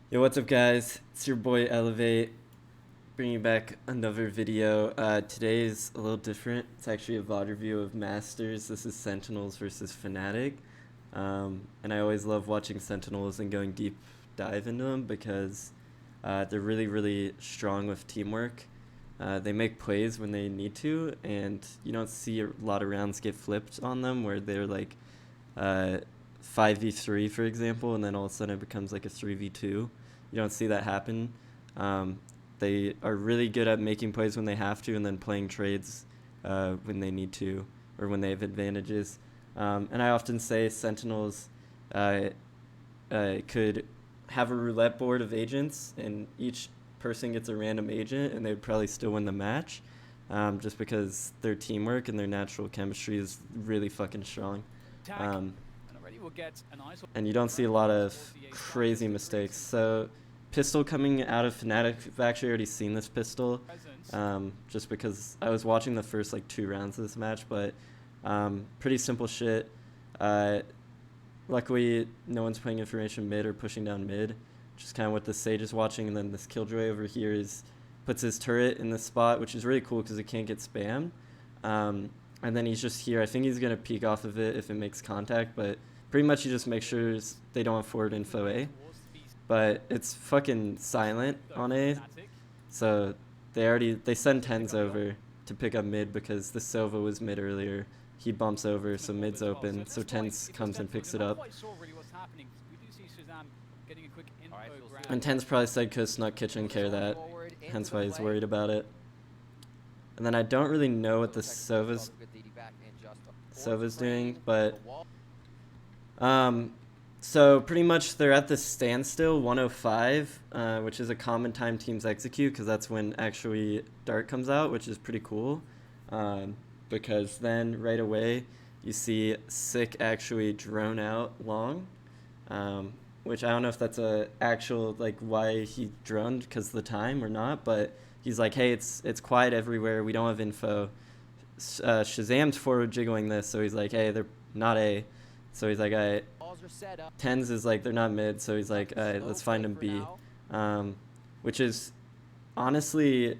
Yo, what's up, guys? It's your boy Elevate, bringing back another video. Today is a little different. It's actually a VOD review of Masters. This is Sentinels versus Fnatic. And I always love watching Sentinels and going deep dive into them because they're really, really strong with teamwork. They make plays when they need to, and you don't see a lot of rounds get flipped on them where they're like 5v3, for example, and then all of a sudden it becomes like a 3v2. You don't see that happen. They are really good at making plays when they have to and then playing trades when they need to or when they have advantages. And I often say Sentinels could have a roulette board of agents, and each person gets a random agent, and they would probably still win the match, just because their teamwork and their natural chemistry is really fucking strong. And you don't see a lot of crazy mistakes. So pistol coming out of Fnatic, I've actually already seen this pistol, just because I was watching the first like 2 rounds of this match, but pretty simple shit. Luckily, no one's playing information mid or pushing down mid, which is kind of what the Sage is watching. And then this Killjoy over here puts his turret in this spot, which is really cool because it can't get spammed. And then he's just here. I think he's going to peek off of it if it makes contact, but pretty much he just makes sure they don't have forward info A. But it's fucking silent on A, so they send tens over to pick up mid because the Sova was mid earlier. He bumps over, so mid's open, so tens comes and picks it up. And tens probably said could Snuck Kitchen care that, hence why he's worried about it. And then I don't really know what the Sova's doing, but so pretty much they're at the standstill 105, which is a common time teams execute because that's when actually Dart comes out, which is pretty cool, because then right away you see Sick actually drone out long, which I don't know if that's a actual like why he droned because of the time or not, but he's like, hey, it's quiet everywhere, we don't have info. Shazam's forward jiggling this, so he's like, hey, they're not A. So he's like, all right. Tens is like, they're not mid, so he's like, all right, let's find them B. Which is honestly,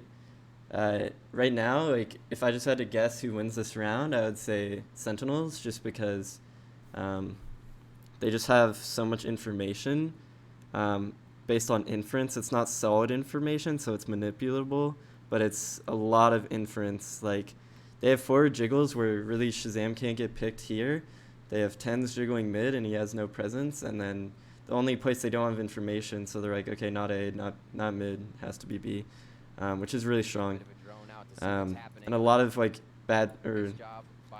right now, like, if I just had to guess who wins this round, I would say Sentinels, just because they just have so much information based on inference. It's not solid information, so it's manipulable, but it's a lot of inference. Like, they have forward jiggles where really Shazam can't get picked here. They have tens jiggling mid, and he has no presence. And then the only place they don't have information, so they're like, okay, not A, not mid, has to be B, which is really strong. And a lot of like bad or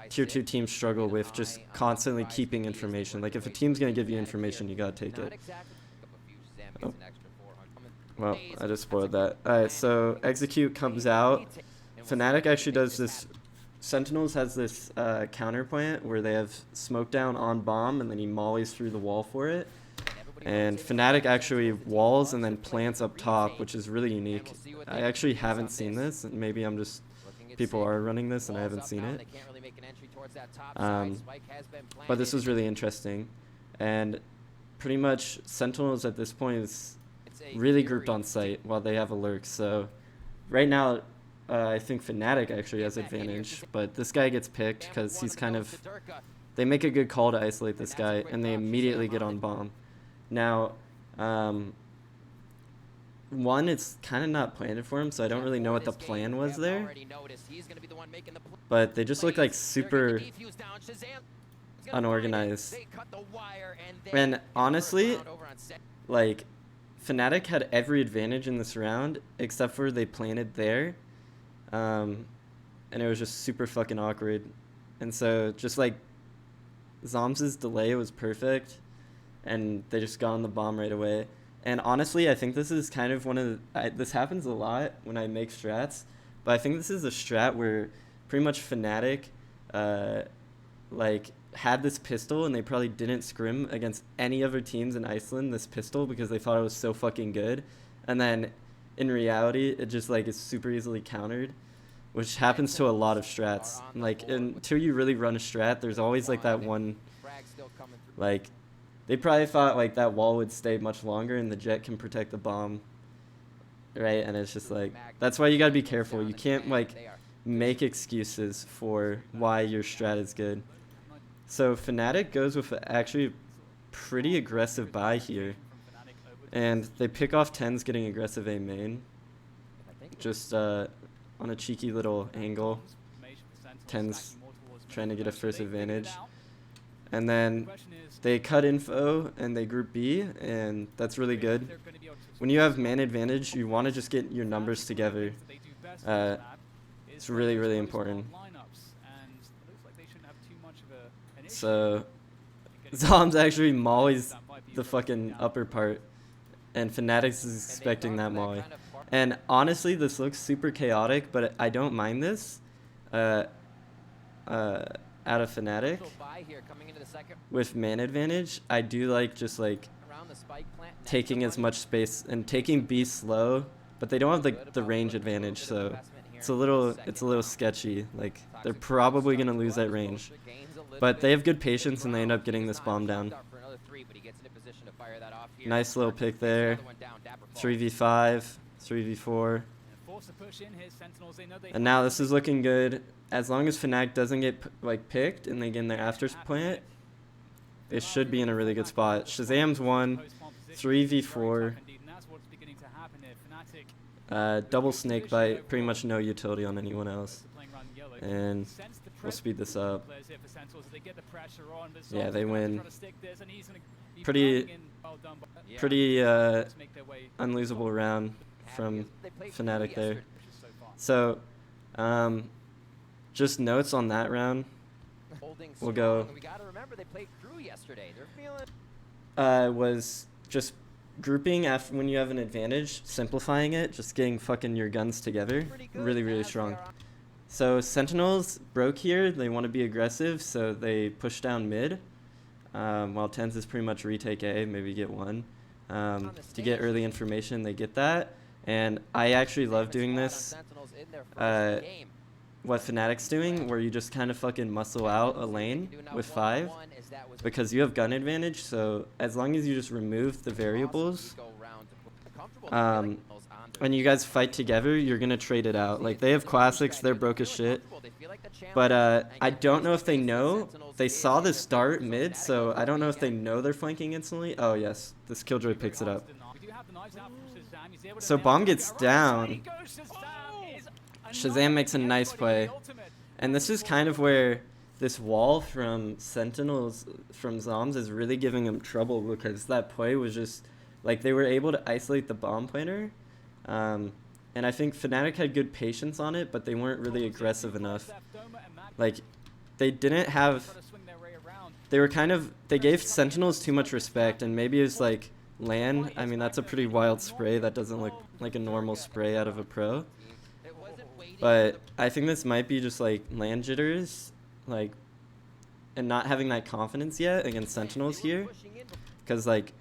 tier 2 teams struggle with just constantly keeping information. Like if a team's gonna give you information, you gotta take it. Oh. Well, I just spoiled that. Alright, so execute comes out. Fnatic actually does this. Sentinels has this counter plant where they have smoke down on bomb, and then he mollies through the wall for it. And Fnatic actually walls and then plants up top, which is really unique. I actually haven't seen this, and maybe I'm just people are running this and I haven't seen it. But this was really interesting, and pretty much Sentinels at this point is really grouped on site while they have a lurk. So right now, I think Fnatic actually has advantage, but this guy gets picked because he's kind of... They make a good call to isolate this guy, and they immediately get on bomb. Now, one, it's kind of not planned for him, so I don't really know what the plan was there. But they just look like super unorganized. And honestly, like, Fnatic had every advantage in this round, except for they planted there. And it was just super fucking awkward. And so just like Zom's delay was perfect, and they just got on the bomb right away. And honestly, I think this is kind of one of the, this happens a lot when I make strats, but I think this is a strat where pretty much Fnatic like had this pistol, and they probably didn't scrim against any other teams in Iceland this pistol because they thought it was so fucking good, and then in reality it just like is super easily countered, which happens to a lot of strats. Like until you really run a strat, there's always like that one like They probably thought like that wall would stay much longer and the Jet can protect the bomb, right? And it's just like, that's why you gotta be careful. You can't like make excuses for why your strat is good. So Fnatic goes with actually pretty aggressive buy here, and they pick off Tens getting aggressive A main, just on a cheeky little angle. Tens trying to get a first advantage, and then they cut info and they group B, and that's really good. When you have man advantage, you want to just get your numbers together. It's really, really important. So Zom's actually mollies the fucking upper part, and Fnatic is expecting that molly. And honestly, this looks super chaotic, but I don't mind this out of Fnatic. With man advantage, I do like just like taking as much space and taking B slow, but they don't have the range advantage, so it's a little sketchy. Like, they're probably gonna lose that range, but they have good patience and they end up getting this bomb down. Nice little pick there. 3v5, 3v4. And now this is looking good. As long as Fnatic doesn't get like picked and they get in their after plant, they should be in a really good spot. Shazam's 1, 3v4. Double snake bite, pretty much no utility on anyone else. And we'll speed this up. Yeah, they win. Pretty unlosable round from Fnatic there. So, just notes on that round. We'll go. Was just grouping after when you have an advantage, simplifying it, just getting fucking your guns together. Really, really strong. So Sentinels broke here. They want to be aggressive, so they push down mid. While Tens is pretty much retake A, maybe get one. To get early information, they get that. And I actually love doing this. What Fnatic's doing, where you just kind of fucking muscle out a lane with 5, because you have gun advantage. So as long as you just remove the variables, and you guys fight together, you're gonna trade it out. Like, they have classics, they're broke as shit, but I don't know if they know. They saw this start mid, so I don't know if they know they're flanking instantly. Oh yes, this Killjoy picks it up. So bomb gets down. Shazam makes a nice play, and this is kind of where this wall from Sentinels, from Zoms, is really giving them trouble, because that play was just like they were able to isolate the bomb planner, and I think Fnatic had good patience on it, but they weren't really aggressive enough. Like, they didn't have, they gave Sentinels too much respect, and maybe it was like LAN. I mean, that's a pretty wild spray. That doesn't look like a normal spray out of a pro. But I think this might be just like LAN jitters, like, and not having that confidence yet against Sentinels here. Because, like,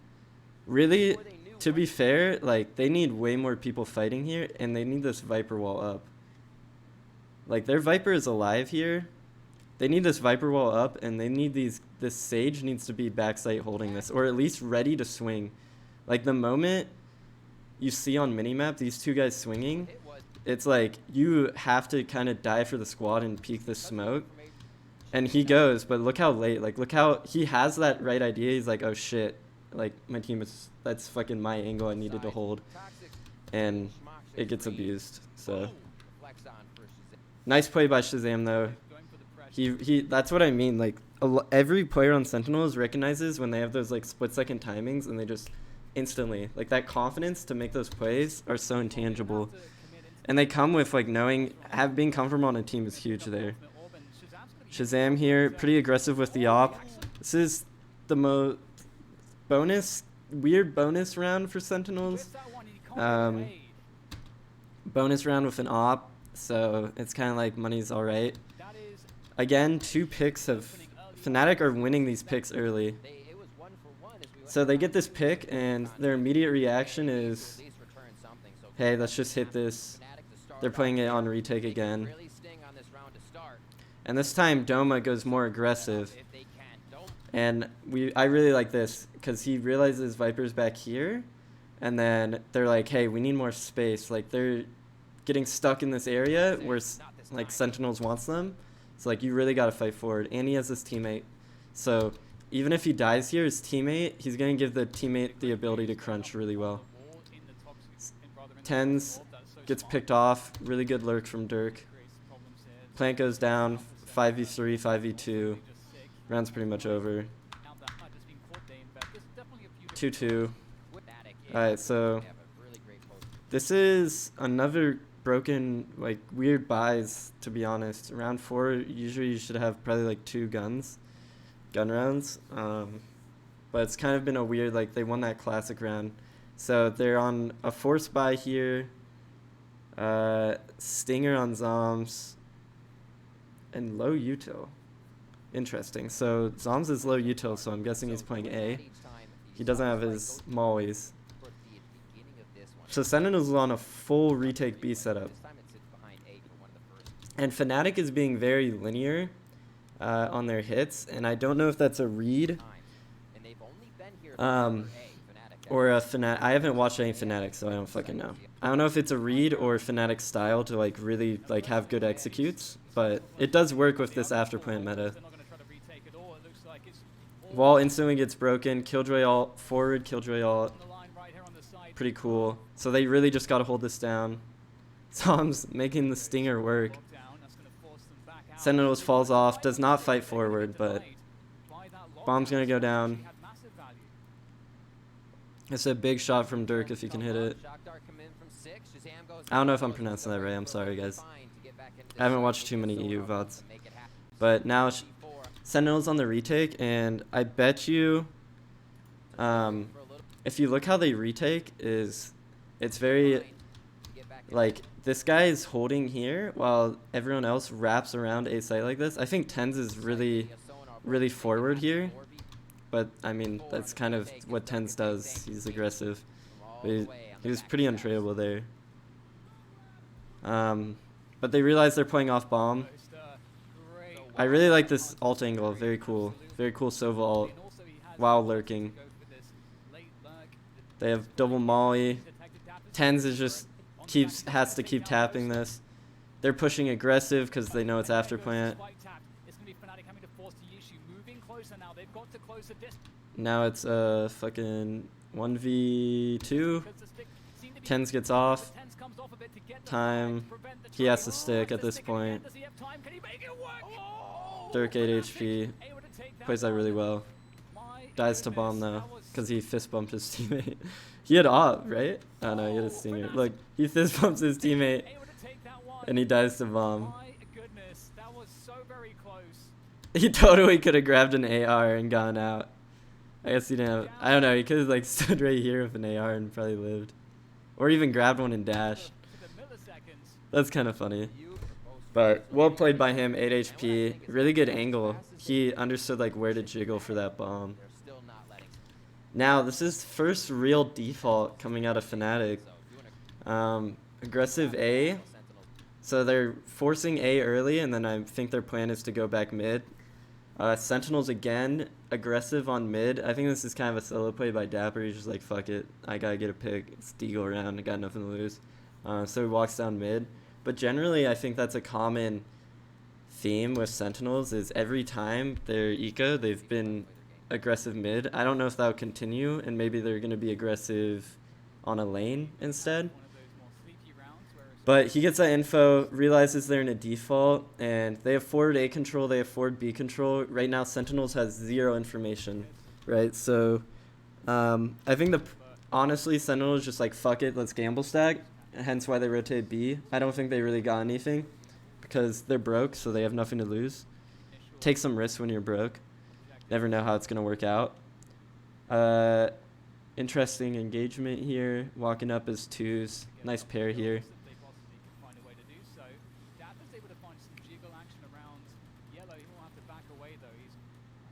really, to be fair, like, they need way more people fighting here, and they need this Viper wall up. Like, their Viper is alive here. They need this Viper wall up, and they need this Sage needs to be backside holding this, or at least ready to swing. Like, the moment you see on minimap these two guys swinging, it's like you have to kind of die for the squad and peek this smoke. And he goes, but look how late. Like, look how he has that right idea. He's like, oh shit, like, my team is, that's fucking my angle I needed to hold. And it gets abused. So nice play by Shazam though. He that's what I mean. Like, every player on Sentinels recognizes when they have those like split-second timings, and they just instantly, like, that confidence to make those plays are so intangible. And they come with, like, knowing, being comfortable on a team is huge there. Shazam here, pretty aggressive with the op. This is the most weird bonus round for Sentinels. Bonus round with an op, so it's kind of like money's alright. Again, 2 picks of Fnatic are winning these picks early. So they get this pick, and their immediate reaction is, hey, let's just hit this. They're playing it on retake again. And this time, Doma goes more aggressive. And I really like this because he realizes Viper's back here, and then they're like, hey, we need more space. Like, they're getting stuck in this area where like Sentinels wants them. So like, you really got to fight forward. And he has this teammate. So even if he dies here, his teammate, he's going to give the teammate the ability to crunch really well. Tens gets picked off. Really good lurk from Dirk. Plant goes down. 5v3, 5v2. Round's pretty much over. 2-2. Alright, so this is another broken, like, weird buys, to be honest. Round 4, usually you should have probably like 2 gun rounds. But it's kind of been a weird, like, they won that classic round. So they're on a force buy here. Stinger on Zoms. And low util. Interesting. So Zoms is low util, so I'm guessing he's playing A. He doesn't have his mollies. So Sentinels is on a full retake B setup. And Fnatic is being very linear on their hits, and I don't know if that's a read or a Fnatic. I haven't watched any Fnatic, so I don't fucking know. I don't know if it's a read or Fnatic style to like really like have good executes, but it does work with this afterplant meta. Wall instantly gets broken. Killjoy ult forward. Killjoy ult. Pretty cool. So they really just got to hold this down. Tom's making the stinger work. Sentinels falls off. Does not fight forward, but bomb's gonna go down. It's a big shot from Dirk if he can hit it. I don't know if I'm pronouncing that right. I'm sorry, guys. I haven't watched too many EU VODs. But now Sentinels on the retake, and I bet you, if you look how they retake, it's very, like, this guy is holding here while everyone else wraps around a site like this. I think Tens is really, really forward here. But, I mean, that's kind of what Tens does. He's aggressive. But he was pretty untradeable there. But they realize they're playing off bomb. I really like this ult angle. Very cool. Very cool Sova ult while lurking. They have double molly. Tens is just has to keep tapping this. They're pushing aggressive because they know it's after plant. Now it's a fucking 1v2. Tens gets off. Time. He has to stick at this point. Dirk 8 HP. Plays that really well. Dies to bomb though, because he fist bumped his teammate. He had op, right? Oh no, he had a stinger. Look, he fist bumps his teammate, and he dies to bomb. He totally could have grabbed an AR and gone out. I guess he didn't have, I don't know, he could have like stood right here with an AR and probably lived. Or even grabbed one and dashed. That's kind of funny. But well played by him, 8 HP. Really good angle. He understood like where to jiggle for that bomb. Now, this is first real default coming out of Fnatic. Aggressive A. So they're forcing A early, and then I think their plan is to go back mid. Sentinels again, aggressive on mid. I think this is kind of a solo play by Dapper. He's just like, fuck it, I gotta get a pick. It's Deagle round, I got nothing to lose. So he walks down mid. But generally, I think that's a common theme with Sentinels, is every time they're eco, they've been aggressive mid. I don't know if that'll continue, and maybe they're gonna be aggressive on a lane instead. But he gets that info, realizes they're in a default, and they have forward A control, they have forward B control. Right now, Sentinels has 0 information, right? So, I think honestly, Sentinels just like, fuck it, let's gamble stack, hence why they rotate B. I don't think they really got anything, because they're broke, so they have nothing to lose. Take some risks when you're broke. Never know how it's going to work out. Interesting engagement here, walking up as twos. Nice pair here.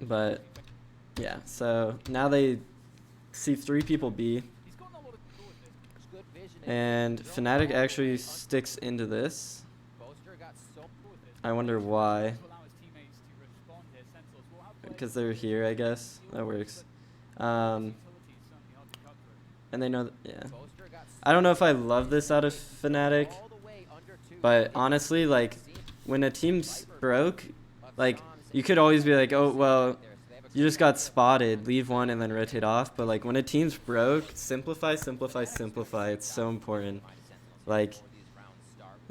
But yeah, so now they see 3 people B, and Fnatic actually sticks into this. I wonder why. because they're here, I guess. That works. And they know, yeah. I don't know if I love this out of Fnatic, but honestly, like, when a team's broke, like, you could always be like, oh, well, you just got spotted, leave one and then rotate off. But, like, when a team's broke, simplify, simplify, simplify. It's so important. Like,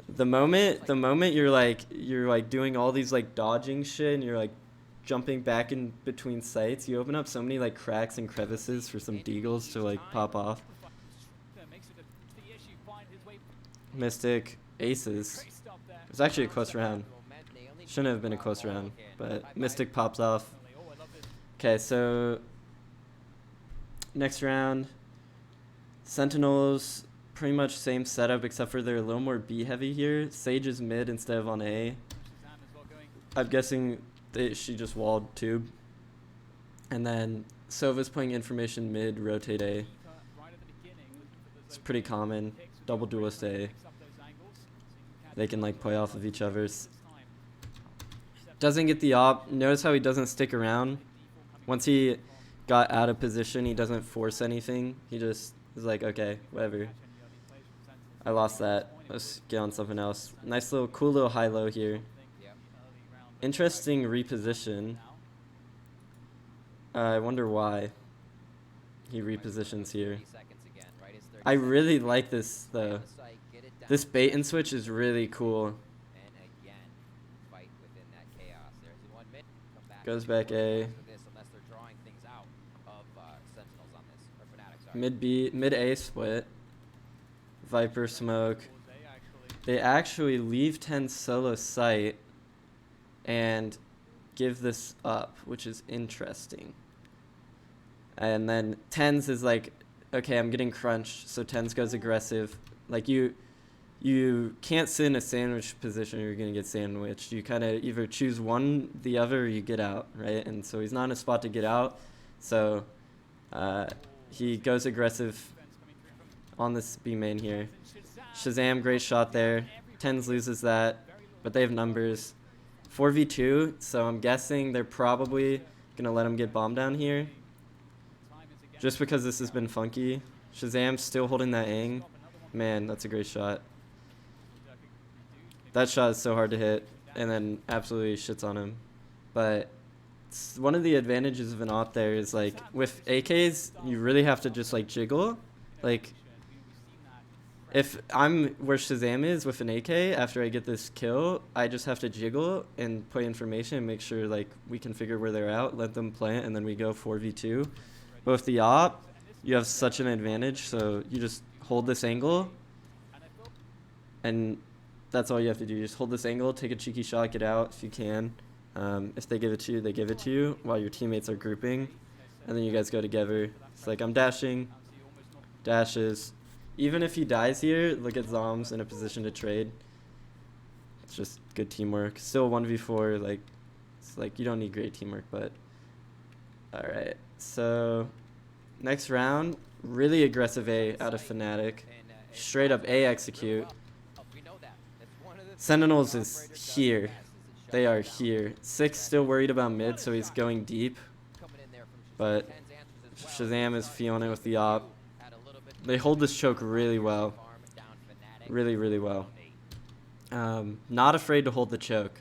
the moment you're like doing all these, like, dodging shit and you're, like, jumping back in between sites, you open up so many, like, cracks and crevices for some deagles to, like, pop off. Mystic aces. It was actually a close round. Shouldn't have been a close round, but Mystic pops off. Okay, so next round, Sentinels, pretty much same setup except for they're a little more B heavy here. Sage is mid instead of on A. I'm guessing she just walled tube. And then Sova's playing information mid, rotate A. It's pretty common. Double duelist A. They can, like, play off of each other's. Doesn't get the op. Notice how he doesn't stick around. Once he got out of position, he doesn't force anything. He just is like, okay, whatever. I lost that. Let's get on something else. Nice little, cool little high-low here. Interesting reposition. I wonder why he repositions here. I really like this, though. This bait and switch is really cool. Goes back A. Mid B, mid A split. Viper smoke. They actually leave 10 solo site and give this up, which is interesting. And then Tens is like, okay, I'm getting crunched, so Tens goes aggressive. Like, you can't sit in a sandwich position or you're going to get sandwiched. You kind of either choose one, the other, or you get out, right? And so he's not in a spot to get out. So he goes aggressive on this B main here. Shazam, great shot there. Tens loses that, but they have numbers. 4v2, so I'm guessing they're probably going to let him get bomb down here. Just because this has been funky. Shazam still holding that ang. Man, that's a great shot. That shot is so hard to hit, and then absolutely shits on him. But one of the advantages of an op there is, like, with AKs, you really have to just, like, jiggle. Like, if I'm where Shazam is with an AK, after I get this kill, I just have to jiggle and play information and make sure, like, we can figure where they're out, let them plant, and then we go 4v2. But with the op, you have such an advantage, so you just hold this angle, and that's all you have to do. Just hold this angle, take a cheeky shot, get out if you can. If they give it to you, they give it to you while your teammates are grouping, and then you guys go together. It's like, I'm dashing, dashes. Even if he dies here, look at Zombs in a position to trade. It's just good teamwork. Still 1v4, like, it's like you don't need great teamwork, but alright. So next round, really aggressive A out of Fnatic. Straight up A execute. Sentinels is here. They are here. Six still worried about mid, so he's going deep. But Shazam is feeling it with the op. They hold this choke really well. Really, really well. Not afraid to hold the choke.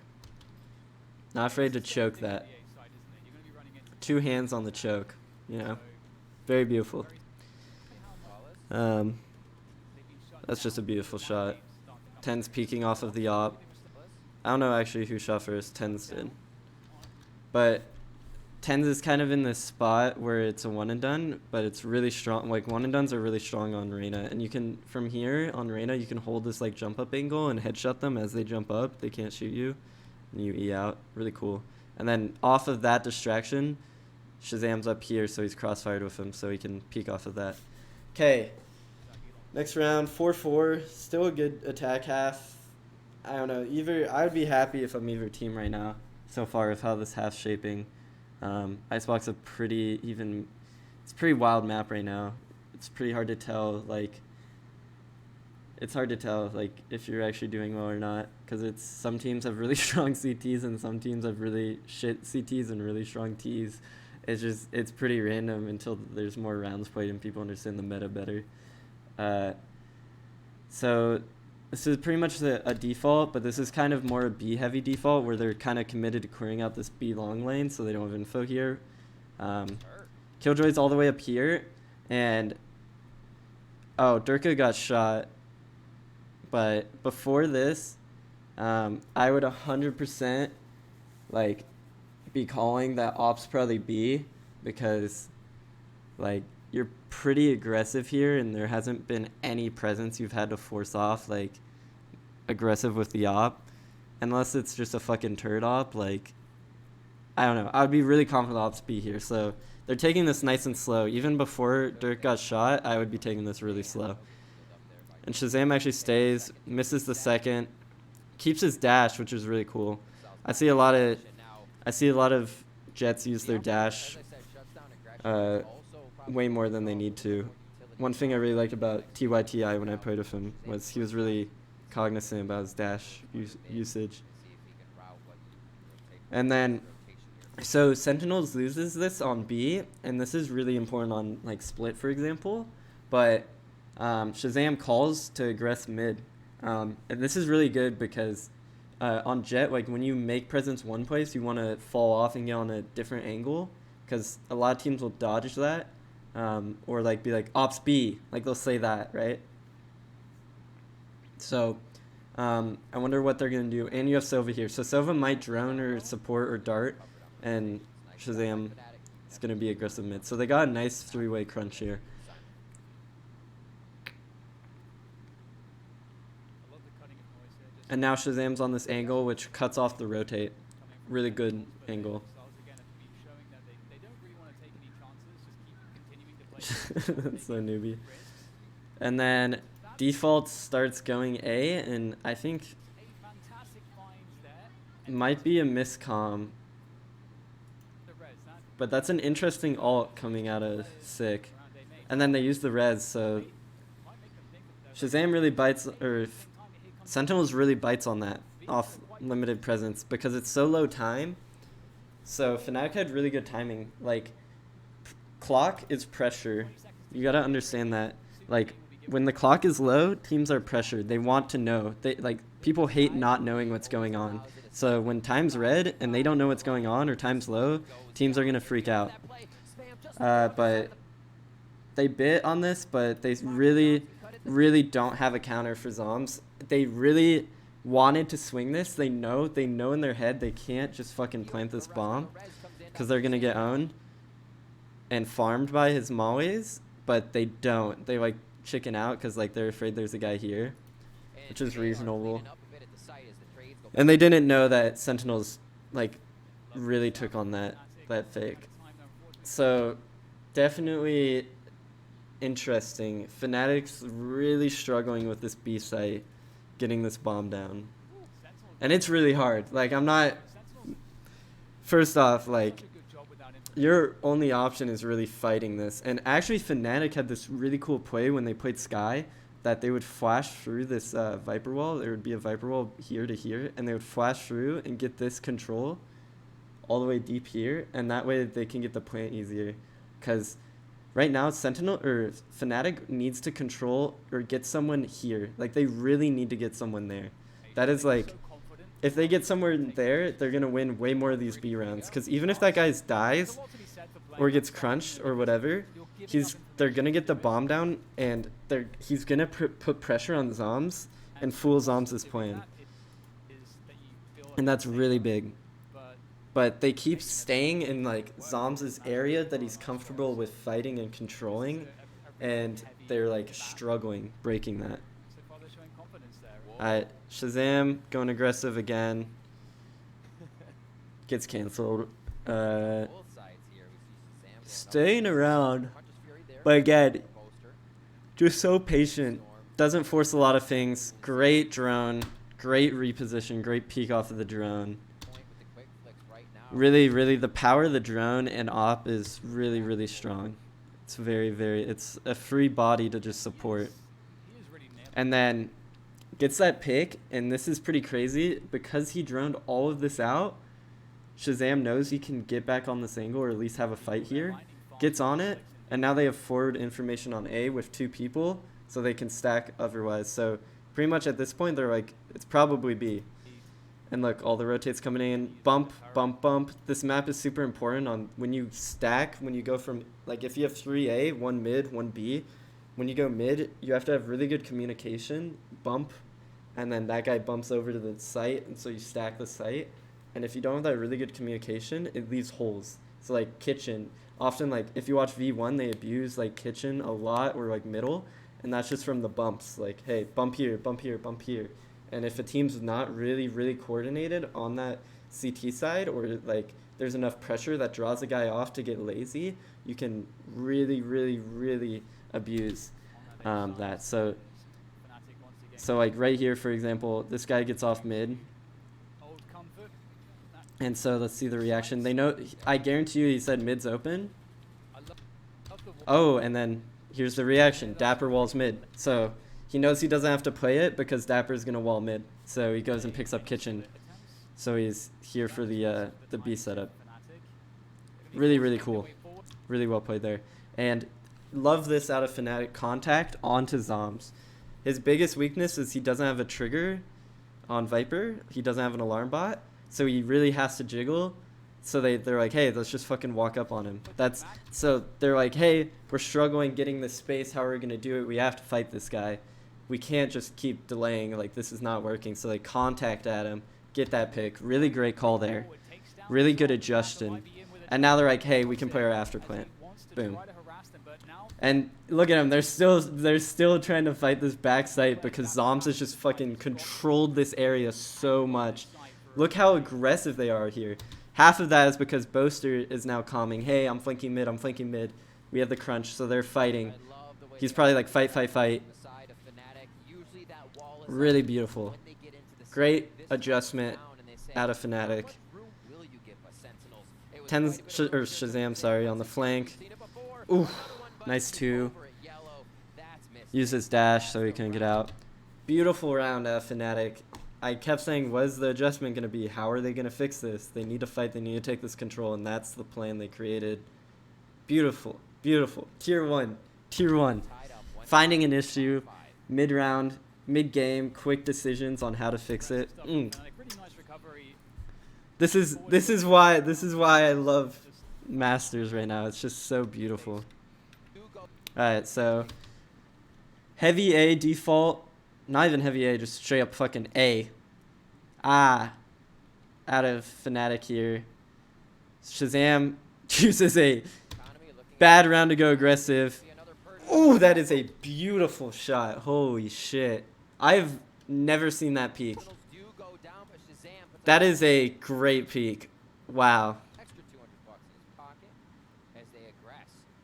Not afraid to choke that. 2 hands on the choke, you know. Very beautiful. That's just a beautiful shot. Tens peeking off of the op. I don't know actually who shot first. Tens did. But Tens is kind of in this spot where it's a one and done, but it's really strong. Like, one and dones are really strong on Reyna, and you can, from here on Reyna, you can hold this, like, jump up angle and headshot them as they jump up. They can't shoot you, and you E out. Really cool. And then off of that distraction, Shazam's up here, so he's crossfired with him, so he can peek off of that. Okay. Next round, 4-4. Still a good attack half. I don't know. I would be happy if I'm either team right now, so far, of how this half's shaping. Icebox a pretty even. It's a pretty wild map right now. It's pretty hard to tell, like, it's hard to tell like if you're actually doing well or not, because it's some teams have really strong CTs and some teams have really shit CTs and really strong Ts. It's pretty random until there's more rounds played and people understand the meta better. So this is pretty much a default, but this is kind of more a B heavy default where they're kind of committed to clearing out this B long lane, so they don't have info here. Killjoy's all the way up here, and oh, Durka got shot. But before this, I would 100% like be calling that ops probably B, because like you're pretty aggressive here and there hasn't been any presence you've had to force off like aggressive with the op, unless it's just a fucking turd op. Like I don't know, I would be really confident ops B here. So they're taking this nice and slow. Even before Dirk got shot, I would be taking this really slow. And Shazam actually stays, misses the second, keeps his dash, which is really cool. I see a lot of Jets use their dash way more than they need to. One thing I really liked about TYTI when I played with him was he was really cognizant about his dash usage. And then, so Sentinels loses this on B, and this is really important on like split, for example. But Shazam calls to aggress mid, and this is really good because on Jet, like when you make presence one place, you want to fall off and get on a different angle, because a lot of teams will dodge that, or like be like ops B, like they'll say that, right? So I wonder what they're gonna do. And you have Sova here, so Sova might drone or support or dart, and Shazam is gonna be aggressive mid. So they got a nice three-way crunch here. And now Shazam's on this angle, which cuts off the rotate. Really good angle. That's so newbie. And then default starts going A, and I think it might be a miscomm. But that's an interesting ult coming out of Sick. And then they use the res, so Shazam really bites, or Sentinels really bites on that off limited presence because it's so low time. So Fnatic had really good timing. Like clock is pressure. You gotta understand that. Like when the clock is low, teams are pressured. They want to know. They like people hate not knowing what's going on. So when time's red and they don't know what's going on or time's low, teams are gonna freak out. But they bit on this, but they really don't have a counter for Zombs. They really wanted to swing this. They know in their head they can't just fucking plant this bomb because they're gonna get owned and farmed by his mollies, but they don't. They like chicken out because like they're afraid there's a guy here, which is reasonable. And they didn't know that Sentinels like really took on that fake. So definitely interesting. Fnatic's really struggling with this B site, getting this bomb down. And it's really hard. Like I'm not, first off, like your only option is really fighting this. And actually Fnatic had this really cool play when they played Sky, that they would flash through this Viper wall. There would be a Viper wall here to here, and they would flash through and get this control all the way deep here, and that way they can get the plant easier. Because right now Sentinel or Fnatic needs to control or get someone here. Like they really need to get someone there. That is like, if they get somewhere there, they're gonna win way more of these B rounds. Because even if that guy dies or gets crunched or whatever, they're gonna get the bomb down, and he's gonna put pressure on Zombs and fool Zombs' plan. And that's really big. But they keep staying in like Zombs' area that he's comfortable with fighting and controlling, and they're like struggling breaking that. Alright, Shazam going aggressive again. Gets cancelled. Staying around, but again, just so patient. Doesn't force a lot of things. Great drone, great reposition, great peek off of the drone. Really, the power of the drone and op is really strong. It's it's a free body to just support. And then gets that pick, and this is pretty crazy because he droned all of this out. Shazam knows he can get back on this angle or at least have a fight here. Gets on it, and now they have forward information on A with 2 people, so they can stack otherwise. So pretty much at this point, they're like, it's probably B. And look, all the rotates coming in. Bump, bump, bump. This map is super important on when you stack, when you go from, like if you have 3A, 1 mid, 1 B, when you go mid, you have to have really good communication, bump, and then that guy bumps over to the site, and so you stack the site. And if you don't have that really good communication, it leaves holes. So like kitchen, often like if you watch V1, they abuse like kitchen a lot or like middle, and that's just from the bumps. Like, hey, bump here, bump here, bump here. And if a team's not really, really coordinated on that CT side, or like there's enough pressure that draws a guy off to get lazy, you can really, really, really abuse that. So like right here, for example, this guy gets off mid. And so let's see the reaction. They know, I guarantee you he said mid's open. Oh, and then here's the reaction. Dapper walls mid. So he knows he doesn't have to play it because Dapper's going to wall mid. So he goes and picks up kitchen. So he's here for the B setup. Really, really cool. Really well played there. And love this out of Fnatic. Contact onto Zombs. His biggest weakness is he doesn't have a trigger on Viper. He doesn't have an alarm bot. So he really has to jiggle. So they're like, hey, let's just fucking walk up on him. So they're like, hey, we're struggling getting this space. How are we going to do it? We have to fight this guy. We can't just keep delaying. Like, this is not working. So they contact at him, get that pick. Really great call there. Really good adjusting. And now they're like, hey, we can play our after plant. Boom. And look at them. They're still trying to fight this backside because Zombs has just fucking controlled this area so much. Look how aggressive they are here. Half of that is because Boaster is now calming. Hey, I'm flanking mid. I'm flanking mid. We have the crunch, so they're fighting. He's probably like, fight, fight, fight. Really beautiful. Great adjustment out of Fnatic. Shazam, sorry, on the flank. Ooh, nice 2. Use his dash so he can get out. Beautiful round out of Fnatic. I kept saying, what is the adjustment going to be? How are they going to fix this? They need to fight. They need to take this control, and that's the plan they created. Beautiful. Beautiful. Tier 1. Tier 1. Finding an issue, mid-round, mid-game, quick decisions on how to fix it. This is why I love Masters right now. It's just so beautiful. Alright, so heavy A default. Not even heavy A, just straight up fucking A. Out of Fnatic here. Shazam chooses a bad round to go aggressive. Oh, that is a beautiful shot. Holy shit. I've never seen that peak. That is a great peak. Wow.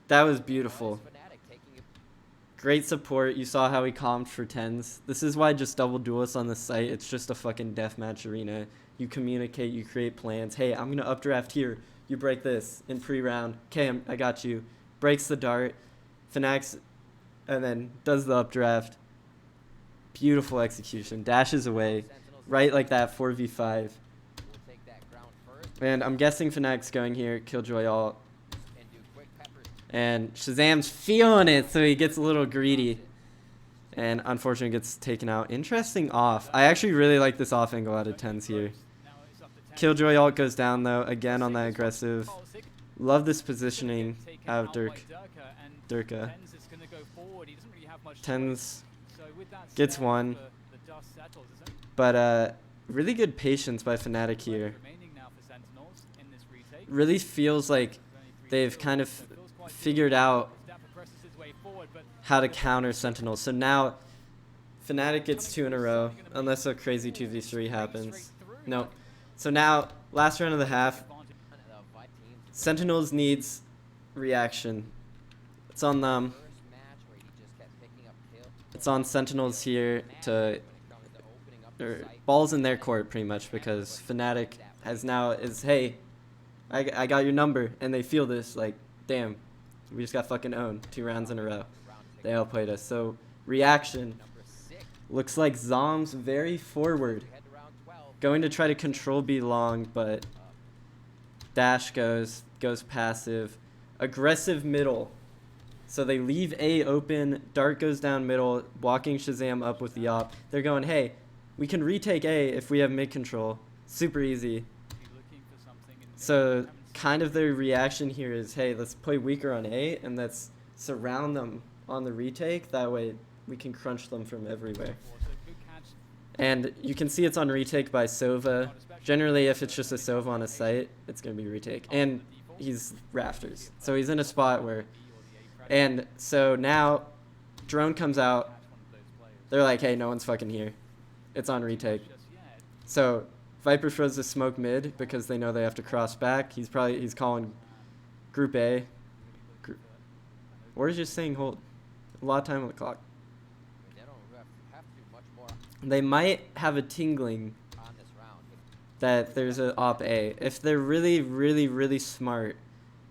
That was beautiful. Great support. You saw how he calmed for 10s. This is why just double duelists on the site. It's just a fucking deathmatch arena. You communicate, you create plans. Hey, I'm going to updraft here. You break this in pre-round. Okay, I got you. Breaks the dart. Fnax, and then does the updraft. Beautiful execution. Dashes away. Right like that, 4v5. And I'm guessing Fnatic's going here. Killjoy ult. And Shazam's feeling it, so he gets a little greedy. And unfortunately gets taken out. Interesting off. I actually really like this off angle out of 10s here. Killjoy ult goes down, though, again on that aggressive. Love this positioning out of Durka. 10s gets 1. But really good patience by Fnatic here. Really feels like they've kind of figured out how to counter Sentinels. So now Fnatic gets 2 in a row, unless a crazy 2v3 happens. Nope. So now, last round of the half, Sentinels needs reaction. It's on them. It's on Sentinels here to... Ball's in their court, pretty much, because Fnatic is, hey, I got your number, and they feel this, like, damn, we just got fucking owned 2 rounds in a row. They outplayed us. So, reaction. Looks like Zom's very forward. Going to try to control B long, but Dash goes passive. Aggressive middle. So they leave A open. Dart goes down middle, walking Shazam up with the op. They're going, hey, we can retake A if we have mid control. Super easy. So kind of their reaction here is, hey, let's play weaker on A and let's surround them on the retake. That way we can crunch them from everywhere. And you can see it's on retake by Sova. Generally, if it's just a Sova on a site, it's going to be retake. And he's rafters. So he's in a spot where... And so now, drone comes out. They're like, hey, no one's fucking here. It's on retake. So Viper throws the smoke mid because they know they have to cross back. He's calling group A. Or he's just saying hold. A lot of time on the clock. They might have a tingling that there's an op A. If they're really, really, really smart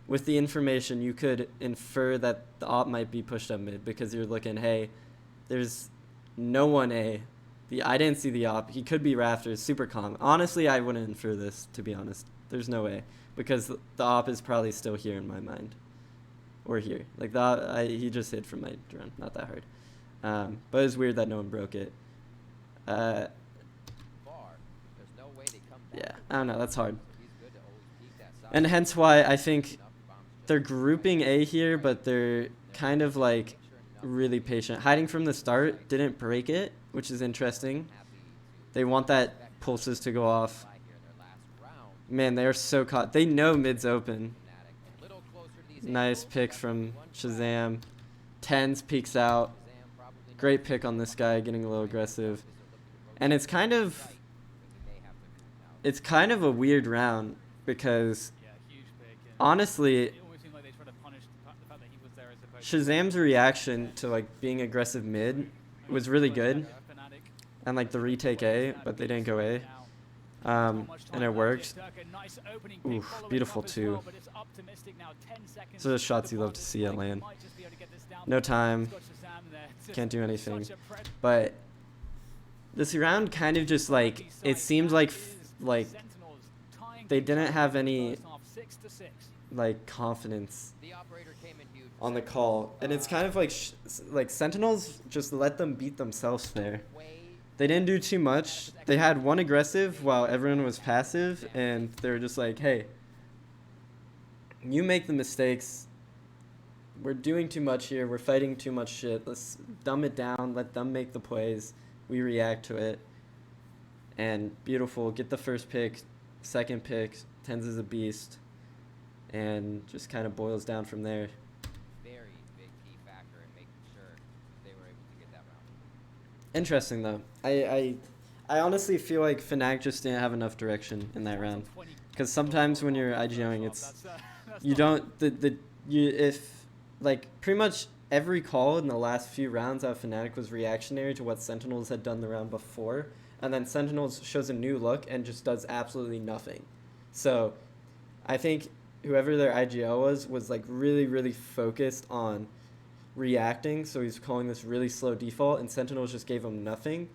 with the information, you could infer that the op might be pushed up mid because you're looking, hey, there's no one A. I didn't see the op. He could be rafters, super calm. Honestly, I wouldn't infer this, to be honest. There's no way because the op is probably still here in my mind. Or here. Like, he just hid from my drone. Not that hard. But it's weird that no one broke it. Yeah, I don't know. That's hard. And hence why I think they're grouping A here, but they're kind of like really patient. Hiding from the start, didn't break it, which is interesting. They want that pulses to go off. Man, they are so caught. They know mid's open. Nice pick from Shazam. Tens peeks out. Great pick on this guy, getting a little aggressive. And it's kind of a weird round because honestly, Shazam's reaction to like being aggressive mid was really good, and like the retake A, but they didn't go A, and it worked. Oof, beautiful too. So the shots you love to see at land. No time, can't do anything, but this round kind of just like it seemed like they didn't have any like confidence on the call, and it's kind of like Sentinels just let them beat themselves there. They didn't do too much. They had one aggressive while everyone was passive, and they were just like, hey, you make the mistakes. We're doing too much here. We're fighting too much shit. Let's dumb it down. Let them make the plays. We react to it. And beautiful. Get the first pick. Second pick. Tens is a beast. And just kind of boils down from there. Very big key factor in making sure they were able to get that round. Interesting, though. I honestly feel like Fnatic just didn't have enough direction in that round. Because sometimes when you're IGOing, it's... You don't... If... Like, pretty much every call in the last few rounds out of Fnatic was reactionary to what Sentinels had done the round before. And then Sentinels shows a new look and just does absolutely nothing. So, I think whoever their IGL was like really, really focused on reacting. So he's calling this really slow default, and Sentinels just gave him nothing.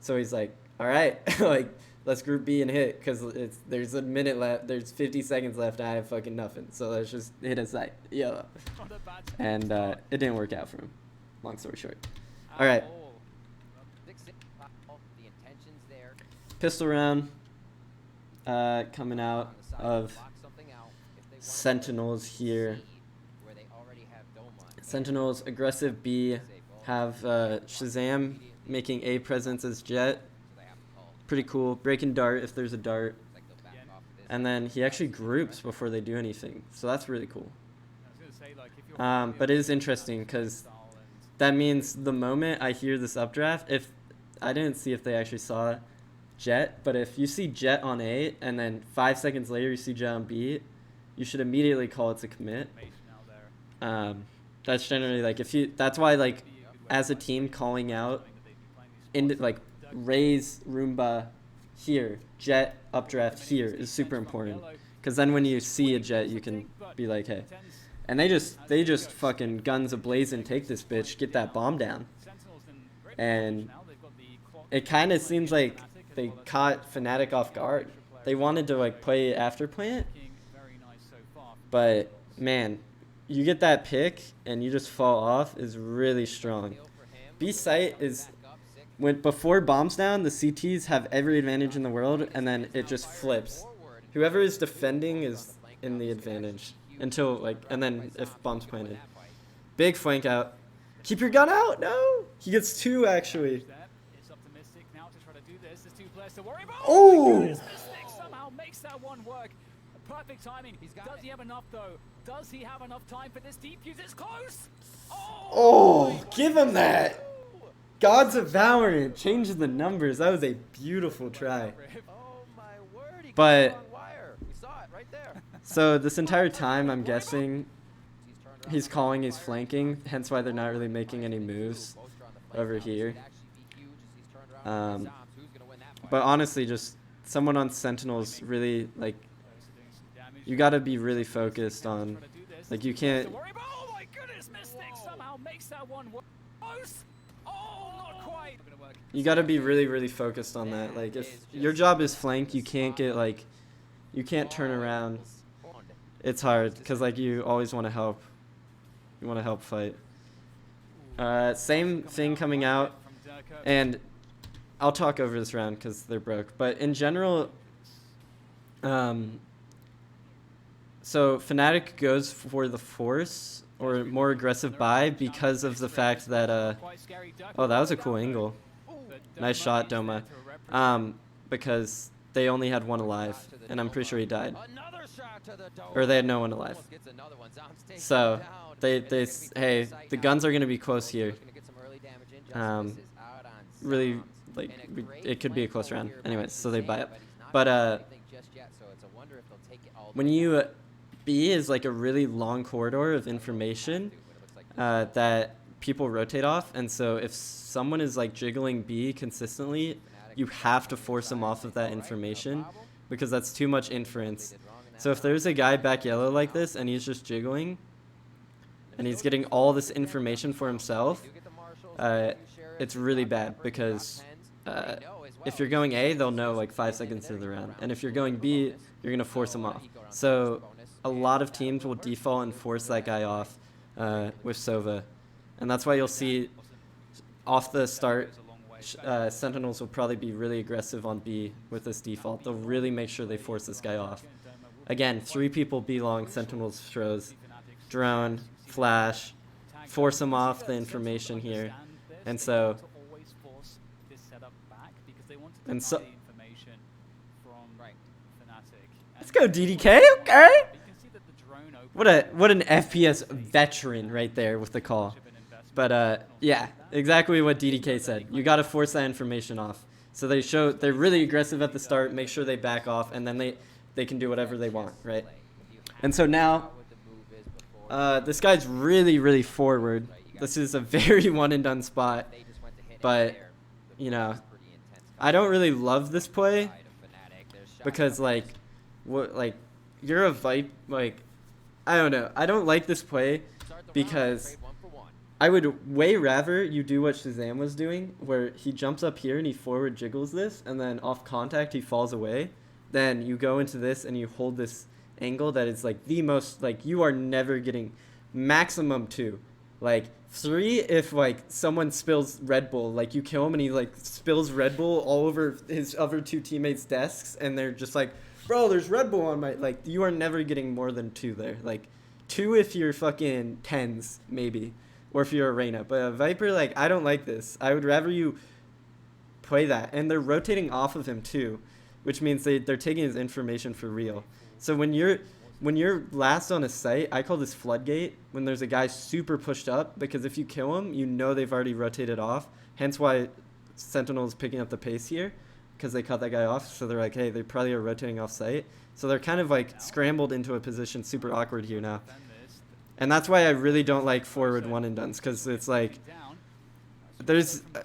So he's like, all right, like, let's group B and hit, because there's a minute left, there's 50 seconds left, and I have fucking nothing. So let's just hit a site. Yeah. And it didn't work out for him. Long story short. All right. Pistol round coming out of Sentinels here. Sentinels aggressive B, have Shazam making A presence as Jet. Pretty cool. Breaking Dart if there's a Dart. And then he actually groups before they do anything. So that's really cool. But it is interesting because that means the moment I hear this updraft, if I didn't see if they actually saw Jet, but if you see Jet on A and then 5 seconds later you see Jet on B, you should immediately call it a commit. That's generally like that's why like as a team calling out in like Raze Roomba here, Jet updraft here is super important, because then when you see a Jet you can be like, hey, and they just fucking guns ablazing take this bitch, get that bomb down, and it kind of seems like they caught Fnatic off guard. They wanted to like play after plant, but man, you get that pick and you just fall off is really strong. B site is when before bombs down, the CTs have every advantage in the world, and then it just flips. Whoever is defending is in the advantage until like, and then if bombs planted, big flank out. Keep your gun out. No, he gets 2 actually. Oh! Somehow makes that one work. Perfect timing. Does he have enough though? Does he have enough time for this deep use? It's close. Oh, give him that. Gods of Valorant changing the numbers. That was a beautiful try. But so this entire time, I'm guessing he's calling he's flanking, hence why they're not really making any moves over here. But honestly, just someone on Sentinels really, like, you gotta be really focused on, like, you can't. Oh my goodness, Mystic somehow makes that one work. Close. Oh, not quite. You gotta be really, really focused on that. Like, if your job is flank, you can't get, like, you can't turn around. It's hard, because, like, you always want to help. You want to help fight. Same thing coming out, and I'll talk over this round because they're broke. But in general, so Fnatic goes for the force or more aggressive buy because of the fact that oh, that was a cool angle. Nice shot, Doma. Because they only had 1 alive, and I'm pretty sure he died. Or they had no one alive. So they hey, the guns are gonna be close here. Really, like, it could be a close round. Anyways, so they buy up. But when you B is like a really long corridor of information that people rotate off, and so if someone is like jiggling B consistently, you have to force them off of that information because that's too much inference. So if there's a guy back yellow like this and he's just jiggling and he's getting all this information for himself, it's really bad because if you're going A, they'll know like 5 seconds into the round. And if you're going B, you're going to force them off. So a lot of teams will default and force that guy off with Sova. And that's why you'll see off the start, Sentinels will probably be really aggressive on B with this default. They'll really make sure they force this guy off. Again, 3 people B long, Sentinels throws, drone, flash, force him off the information here. And so, let's go DDK, okay? What an FPS veteran right there with the call. But yeah, exactly what DDK said. You got to force that information off. So they're really aggressive at the start, make sure they back off, and then they can do whatever they want, right? And so now, this guy's really, really forward. This is a very one and done spot, but you know, I don't really love this play because like you're a Vipe, like, I don't know. I don't like this play because I would way rather you do what Shazam was doing, where he jumps up here and he forward jiggles this, and then off contact he falls away. Then you go into this and you hold this angle that is like the most, like, you are never getting maximum 2. Like 3 if like someone spills Red Bull, like you kill him and he like spills Red Bull all over his other 2 teammates' desks and they're just like, bro, there's Red Bull on my, like, you are never getting more than 2 there. Like 2 if you're fucking 10s maybe, or if you're a Reyna. But a Viper, like, I don't like this. I would rather you play that. And they're rotating off of him too, which means they're taking his information for real. So when you're last on a site, I call this floodgate, when there's a guy super pushed up, because if you kill him, you know they've already rotated off. Hence why Sentinel is picking up the pace here, because they cut that guy off. So they're like, hey, they probably are rotating off site. So they're kind of like scrambled into a position super awkward here now. And that's why I really don't like forward one and dones, because it's like,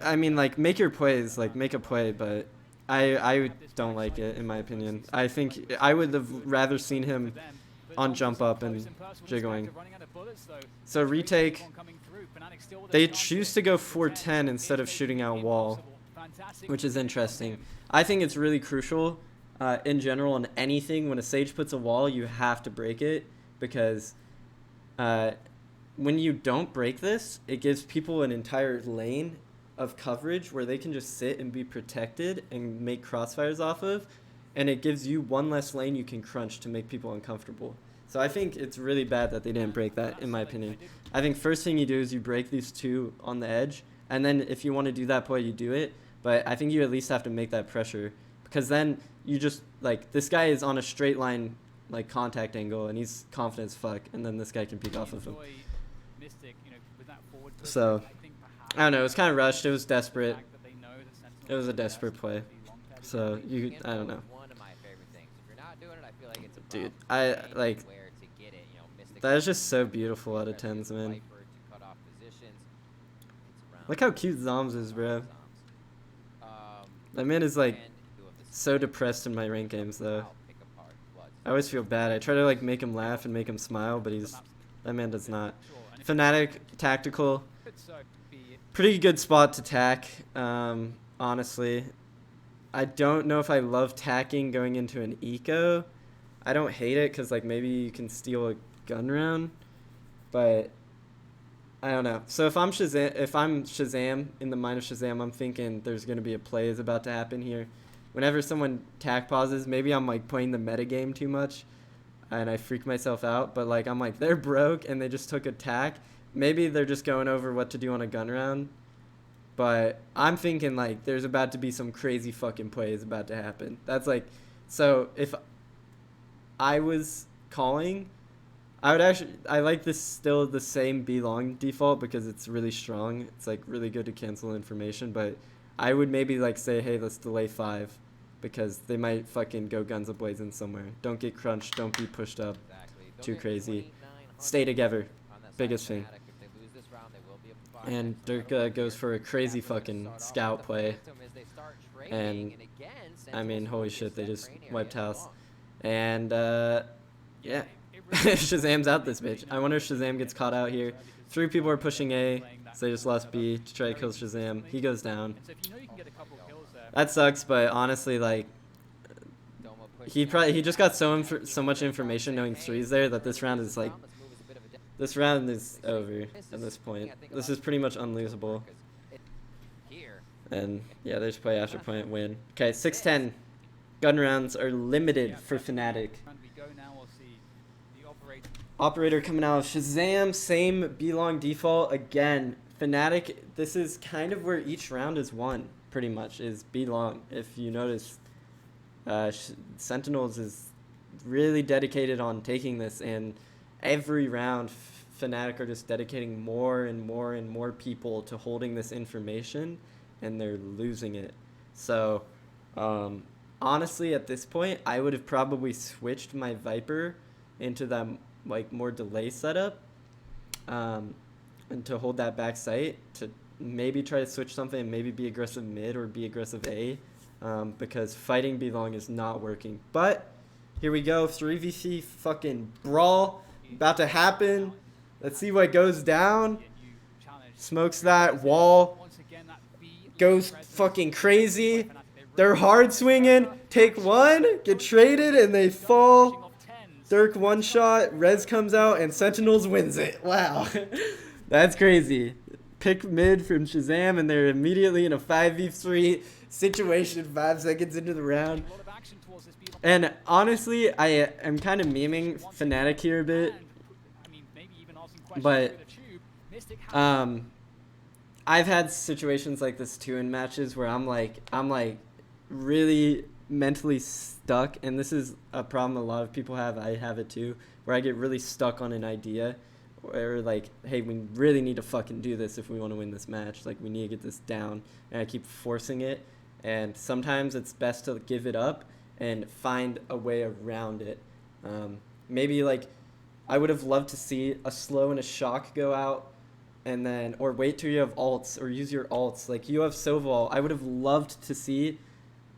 I mean, like, make your plays, like, make a play, but I don't like it, in my opinion. I think I would have rather seen him on jump up and jiggling. So retake, they choose to go 410 instead of shooting out wall. fantastic. which is from interesting. him. I think it's really crucial in general on anything. When a Sage puts a wall, you have to break it, because when you don't break this, it gives people an entire lane of coverage where they can just sit and be protected and make crossfires off of, and it gives you one less lane you can crunch to make people uncomfortable. So I think it's really bad that they didn't break that, in my opinion. I think first thing you do is you break these two on the edge, and then if you want to do that play, you do it. But I think you at least have to make that pressure, because then you just, like, this guy is on a straight line, like, contact angle, and he's confident as fuck, and then this guy can peek off of him. Mystic, with that forward push, So, I think perhaps I don't know, it was kind of rushed, it was the desperate. fact that they know the Sentinels It was a are the best desperate and play. the long-term So, you, I don't know. One of my favorite things. If you're not doing it, I feel like it's a Dude, problem. I, like, Where to get it, Mystic that is just so beautiful out of tens, man. Viper to cut off positions. It's around Look how cute Zoms is, bro. Um, That man is, like, and two of the so depressed in my rank games, though. I'll pick apart Bloods. I always feel bad. I try to, like, make him laugh and make him smile, but that man does not. Sure, and if Fnatic, tactical, it's so be it. pretty good spot to tack, honestly. I don't know if I love tacking going into an eco. I don't hate it because, like, maybe you can steal a gun round, but I don't know. So if I'm Shazam, in the mind of Shazam, I'm thinking there's going to be a play is about to happen here. Whenever someone tack pauses, maybe I'm, like, playing the meta game too much and I freak myself out, but, like, I'm like, they're broke and they just took a tack. Maybe they're just going over what to do on a gun round. But I'm thinking, like, there's about to be some crazy fucking plays about to happen. That's, like, so if I was calling, I like this still the same B-long default because it's really strong. It's, like, really good to cancel information. But I would maybe, like, say, hey, let's delay 5 because they might fucking go guns a-blazing somewhere. Don't get crunched. Don't be pushed up Exactly. They'll too get crazy. 2,900 Stay together. on that side Biggest of thing. Fnatic. If they lose this round, they will be up to 5. And So Dirk that'll goes here. for a crazy Cameron's gonna fucking start off with scout the play. Phantom as they start trading, And, again, I mean, Sentinels holy will shit, get they that just train area wiped house. long. And, yeah. It really Shazam's out this bitch. I wonder if Shazam gets caught out here. 3 people are pushing A, so they just lost B to try to kill Shazam. He goes down. And so if you know you can get a couple kills there, That sucks, but honestly, like, Doma pushing he out. just got so much information knowing 3's there that this round is, like, Let's move as a bit of a de- this round is over at this point. This is pretty much unlosable. Here, And, yeah, there's play after point win. Okay, 6-10. Gun rounds are limited for Fnatic. and we go now, we'll see the operator. Operator coming out of Shazam, same B-long default. Again, Fnatic, this is kind of where each round is won, pretty much, is B-long. If you notice, Sentinels is really dedicated on taking this, and every round, Fnatic are just dedicating more and more and more people to holding this information, and they're losing it. So, honestly, at this point, I would have probably switched my Viper into that, like, more delay setup, and to hold that back sight, to maybe try to switch something and maybe be aggressive mid or be aggressive A, because fighting B long is not working. But here we go, 3v3 fucking brawl about to happen. Let's see what goes down. Smokes that wall, goes fucking crazy. They're hard swinging. Take one, get traded, and they fall. Dirk one shot, Rez comes out, and Sentinels wins it. Wow. That's crazy. Pick mid from Shazam, and they're immediately in a 5v3 situation 5 seconds into the round. And honestly, I am kind of memeing Fnatic here a bit. But I've had situations like this too in matches where I'm like really mentally stuck, and this is a problem a lot of people have. I have it too, where I get really stuck on an idea, where, like, hey, we really need to fucking do this if we want to win this match. Like, we need to get this down, and I keep forcing it. And sometimes it's best to give it up and find a way around it. Maybe, like, I would have loved to see a slow and a shock go out, and then, or wait till you have ults, or use your ults. Like, you have Soval. I would have loved to see.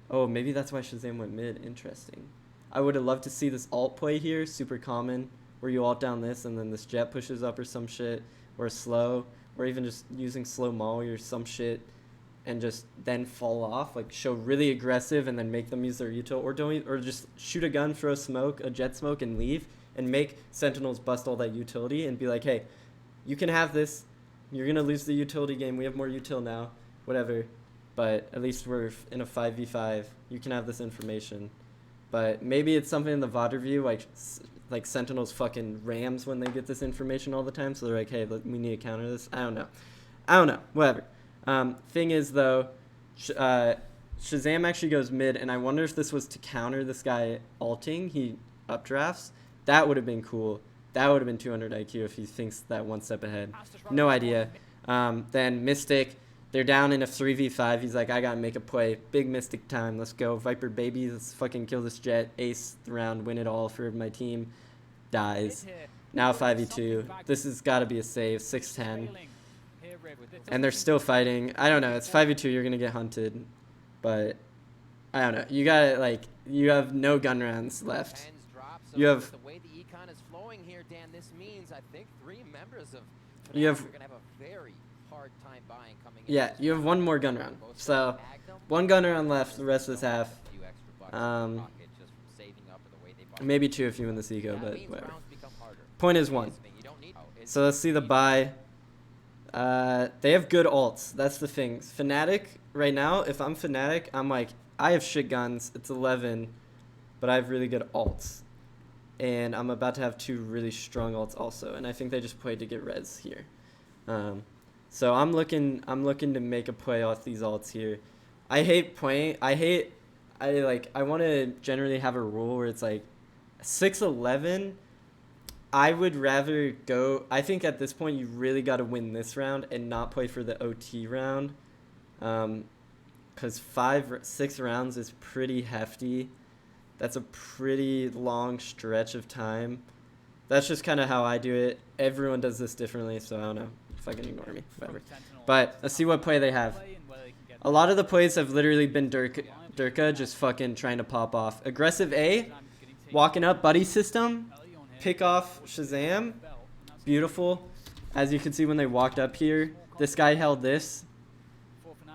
Oh, maybe that's why Shazam went mid. Interesting. I would have loved to see this alt play here, super common, where you alt down this and then this jet pushes up or some shit, or slow, or even just using slow molly or some shit. and just then fall off, like show really aggressive and then make them use their util, or just shoot a gun, throw smoke, a jet smoke, and leave, and make Sentinels bust all that utility and be like, hey, you can have this. You're gonna lose the utility game. We have more util now, whatever. But at least we're in a 5v5. You can have this information. But maybe it's something in the VOD review, like Sentinels fucking rams when they get this information all the time. So they're like, hey, look, we need to counter this. I don't know. Whatever. Thing is, though, Shazam actually goes mid, and I wonder if this was to counter this guy ulting. He updrafts. That would have been cool. That would have been 200 IQ if he thinks that one step ahead. No idea. Then Mystic, they're down in a 3v5. He's like, I gotta make a play. Big Mystic time. Let's go. Viper baby. Let's fucking kill this jet. Ace the round. Win it all for my team. Dies. Now 5v2. This has got to be a save. 6-10. And they're still fighting. I don't know. It's 5v2. You're gonna get hunted. But I don't know. You gotta, like, you have no gun rounds left. You have... The way the econ is flowing here, Dan, this means I think 3 members of You have... Fnatic are gonna have a very hard time buying coming in. Yeah, you have one more gun round. So, one gun round left. The rest of this half. Maybe 2 if you win this eco, but whatever. Point is 1. So let's see the buy. They have good ults. That's the thing. Fnatic, right now, if I'm Fnatic, I'm like, I have shit guns. It's 11, but I have really good ults. And I'm about to have 2 really strong ults also. And I think they just played to get res here. So I'm looking to make a play off these ults here. I want to generally have a rule where it's like 6-11. I would rather go. I think at this point you really got to win this round and not play for the OT round, because 6 rounds is pretty hefty. That's a pretty long stretch of time. That's just kind of how I do it. Everyone does this differently, so I don't know. Fucking ignore me, whatever. But let's see what play they have. A lot of the plays have literally been Durka just fucking trying to pop off. Aggressive A, walking up, buddy system, pick off Shazam. Beautiful. As you can see when they walked up here, this guy held this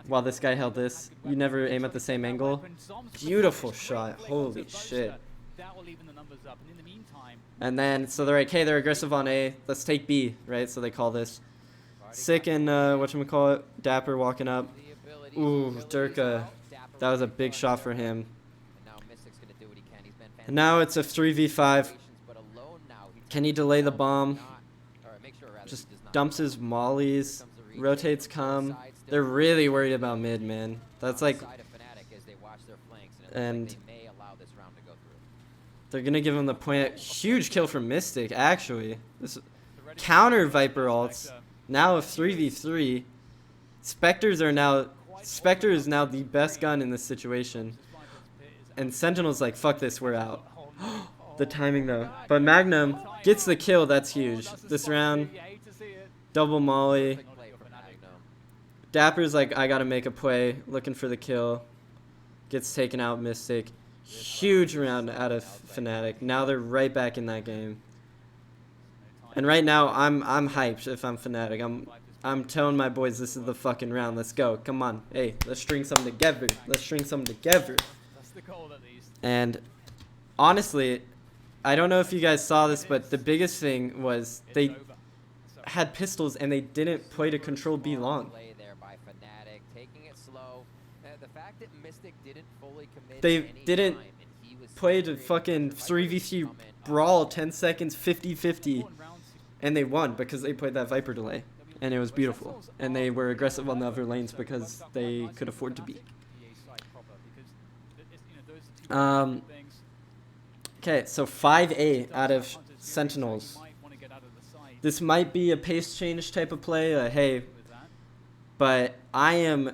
while this guy held this. You never aim at the same angle. Beautiful shot. Holy shit. And then, so they're like, hey, they're aggressive on A. Let's take B, right? So they call this. Sick and, whatchamacallit, Dapper walking up. Ooh, Durka. That was a big shot for him. And now it's a 3v5. Can he delay the bomb? Just dumps his mollies. Rotates come. They're really worried about mid, man. That's like... And... They're going to give him the point. Huge kill from Mystic, actually. This counter Viper ults. Now a 3v3. Spectre is now the best gun in this situation. And Sentinel's like, fuck this, we're out. The timing though. But Magnum gets the kill, that's huge. This round, double molly. Dapper's like, I gotta make a play, looking for the kill. Gets taken out, Mystic. Huge round out of Fnatic. Now they're right back in that game. And right now, I'm hyped if I'm Fnatic. I'm telling my boys this is the fucking round. Let's go. Come on. Hey, let's string something together. Let's string something together. And honestly, I don't know if you guys saw this, but the biggest thing was they had pistols and they didn't play to control B long. They didn't play to fucking 3v3 brawl 10 seconds 50-50. And they won because they played that Viper delay. And it was beautiful. And they were aggressive on the other lanes because they could afford to be. Okay, so 5A out of Sentinels. This might be a pace change type of play. Hey, but I am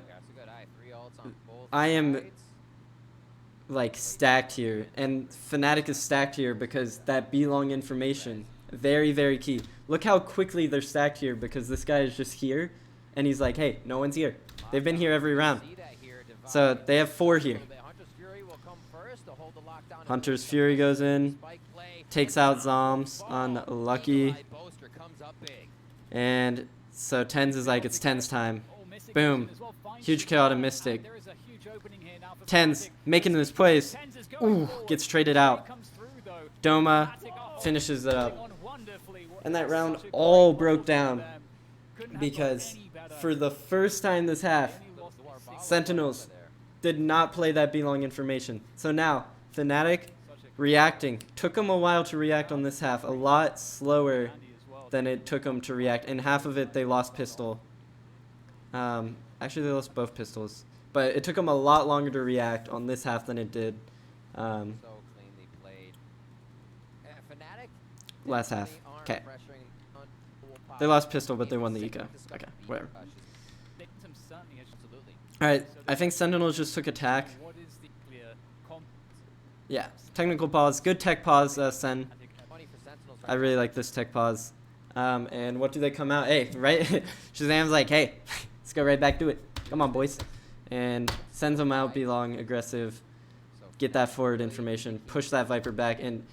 like stacked here. And Fnatic is stacked here because that B long information. Very, very key. Look how quickly they're stacked here because this guy is just here. And he's like, hey, no one's here. They've been here every round. So they have 4 here. Hunter's Fury goes in. Takes out Zoms on Lucky. And so Tens is like, it's Tens time. Boom. Huge kill out of Mystic. There is a huge opening here now for Tens Fnatic. making this plays. Tens is going Ooh, forward. gets traded out. Comes through, though. Doma Fnatic are finishes it up. on wonderfully. And that round Such a all great broke ball down from them. Couldn't have because gone any better. for the first time this half, Only lost by 6. Sentinels did not play that B-long information. So now, Fnatic reacting. Took them a while to react on this half. A lot slower Andy as well. than it took them to react. And half of it, they lost pistol. Actually, they lost both pistols. But it took them a lot longer to react on this half than it did So cleanly played. Fnatic last half. definitely aren't Okay. pressuring on full They lost power. pistol, but they Maybe won the Sentinels eco. just got Okay, beat. whatever. Victim certainly is absolutely. Alright, I think Sentinels just took attack. What is the clear comp? Yeah, technical pause. Good tech pause, Sen. Funny for Sentinels I right really now. like this tech pause. And what do they come out? Hey, right? Shazam's like, hey, let's go right back to it. Come on, boys. And sends them out, be long, aggressive, So get that forward information, push that Viper back. And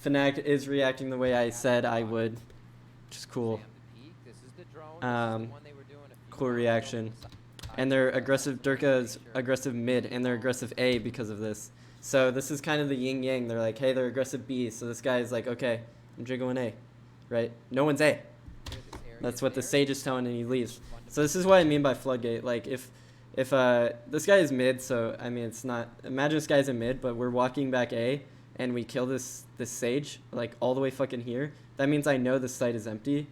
Fnatic is reacting the way I said I would, which is cool. Sam to peek. This is the drone. This is the one they were doing a few Cool rounds ago reaction. with the And they're aggressive. Durka's aggressive mid, and they're aggressive A because of this. So this is kind of the yin yang. They're like, hey, they're aggressive B. So this guy is like, okay, I'm jiggling A, right? No one's A. That's what the Sage is telling, and he leaves. So this is what I mean by floodgate. Like if this guy is mid, so I mean it's not. Imagine this guy's in mid, but we're walking back A, and we kill this Sage like all the way fucking here. That means I know this site is empty.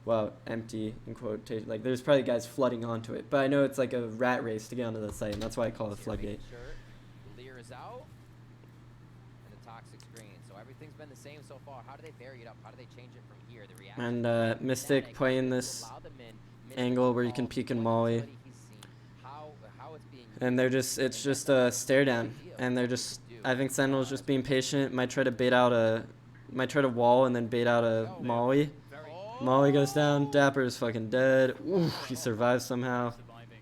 Well, empty in quotation. Like there's probably guys flooding onto it, but I know it's like a rat race to get onto the site, and that's why I call it floodgate. Lear is out. And the toxic screen. So everything's been the same so far. How do they vary it up? How do they change it from here? The reaction And from Mystic Fnatic playing to this allow them in. angle where you can peek and molly. What he's seen, how it's being And they're just, it's just a stare down, and they're just, I think Sentinel's just being patient, might try to bait out a, might try to wall and then bait out a molly. Molly goes down, Dapper is fucking dead. Ooh, he survives somehow. Surviving.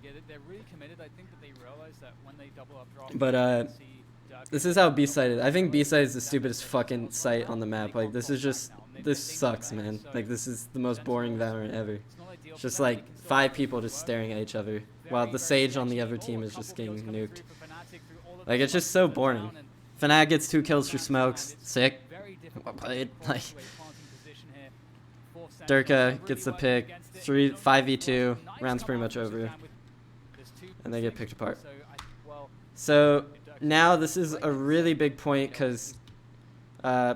Yeah, they're really committed. I think that they realize that when they double up drop. But, you can see Dirk This is how B-side is. I think B-side is the stupidest fucking site on the map. Like, this is just, this sucks, man. Like, this is the most boring Valorant ever. It's not ideal It's for just them. They like can still 5 make people it just work. staring at each other, while Very, the very Sage on the sketchy. other team Oh, a is just couple getting kills coming nuked. through for Fnatic through all of Like, the it's just smokes so that are boring. down, and Fnatic gets 2 kills through smokes. Sick. very difficult Well to played. cross Like, to a planting position here for Sentinels. Durka They're gets the really pick. working against it. 3, Don't 5v2. nice Round's pretty come out much from over. Suzanne with- there's 2 And they get boostings, picked apart. so well, So if Durka now this is a really big point because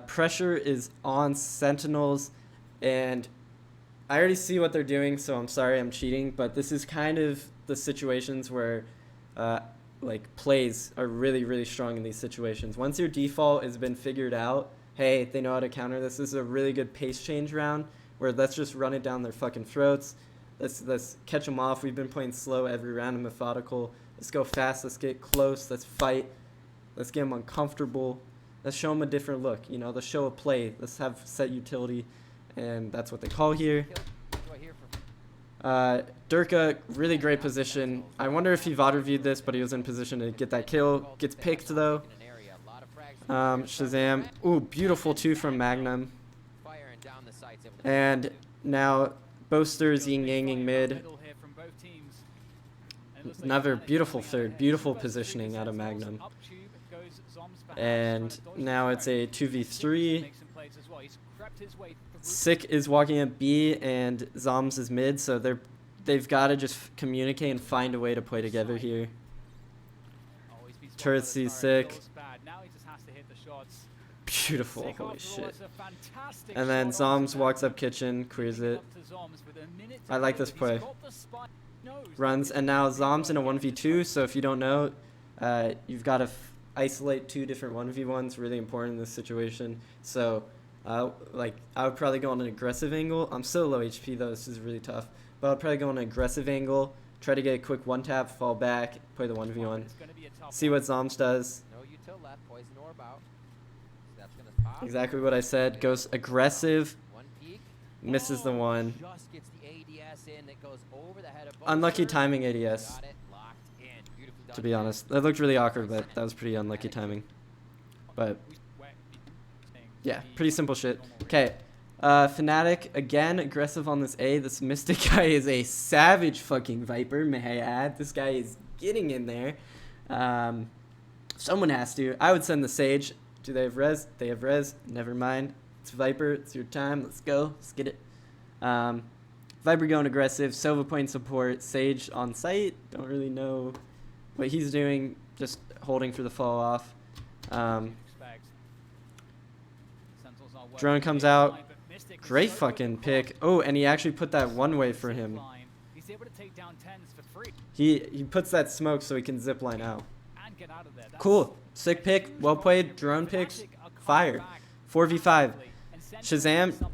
pressure is on Sentinels, and I already see what they're doing, so I'm sorry I'm cheating, but this is kind of the situations where like plays are really, really strong in these situations. Once your default has been figured out, hey, they know how to counter this. This is a really good pace change round where let's just run it down their fucking throats. Let's catch them off. We've been playing slow every round and methodical. Let's go fast. Let's get close. Let's fight. Let's get them uncomfortable. Let's show them a different look. You know, let's show a play. Let's have set utility, and that's what they call here. What do I hear from Durka, really great position. I wonder if he VOD reviewed this, but he was in position to get that kill. Gets picked though. in an area? A lot of frags from Shazam. Ooh, beautiful 2 from Magnum. firing down the sights able to And now Boaster's yin yanging mid. middle here from both teams. And it looks like Another Fnatic beautiful coming third, ahead. beautiful First positioning three out of Sentinels, Magnum. up tube goes Zombs perhaps, And trying to dodge now the it's throw. a 2v3. Make some plays as well. He's crept his way through. Sick is walking at B and Zoms is mid, so they've got to just communicate and find a way to play together here. Oh, he's been spotted Turret by the sees turret. sick. Feels bad. Now he just has to hit the shots. Beautiful, Sick holy after all, shit. it's a fantastic And then shot onto Zoms walks Magnum. up kitchen, clears Picking it, up to Zoms with a minute I to like go. this He's play. got the spike. He knows that runs, this and is now a big Zoms in a run. 1v2, so if you don't know, you've got to isolate 2 different 1v1s, really important in this situation. So, like, I would probably go on an aggressive angle. I'm still low HP though, this is really tough. But I'd probably go on an aggressive angle, try to get a quick 1-tap, fall back, play the 1v1. It's gonna be a tough See one. what Zoms does. no util left, poison orb out. That's gonna pop. Exactly what I said. Goes aggressive, One peek. misses the one. Just gets the ADS in that goes over the head of Unlucky Boaster. timing ADS, Got it locked in. Beautifully done. to be honest. That looked really awkward, but that was pretty unlucky timing. But Saying yeah, the pretty simple shit. normal rate. Okay, Fnatic, again, aggressive on this A. This Mystic guy is a savage fucking Viper, may I add. This guy is getting in there. Someone has to. I would send the Sage. Do they have res? They have res. Never mind. It's Viper. It's your time. Let's go. Let's get it. Viper going aggressive. Sova playing support. Sage on site. Don't really know what he's doing. Just holding for the fall off. Drone comes out. Great fucking pick. Oh, and he actually put that one way for him. He puts that smoke so he can zipline out. Cool. Sick pick. Well played. Drone picks. Fire. 4v5. Shazam.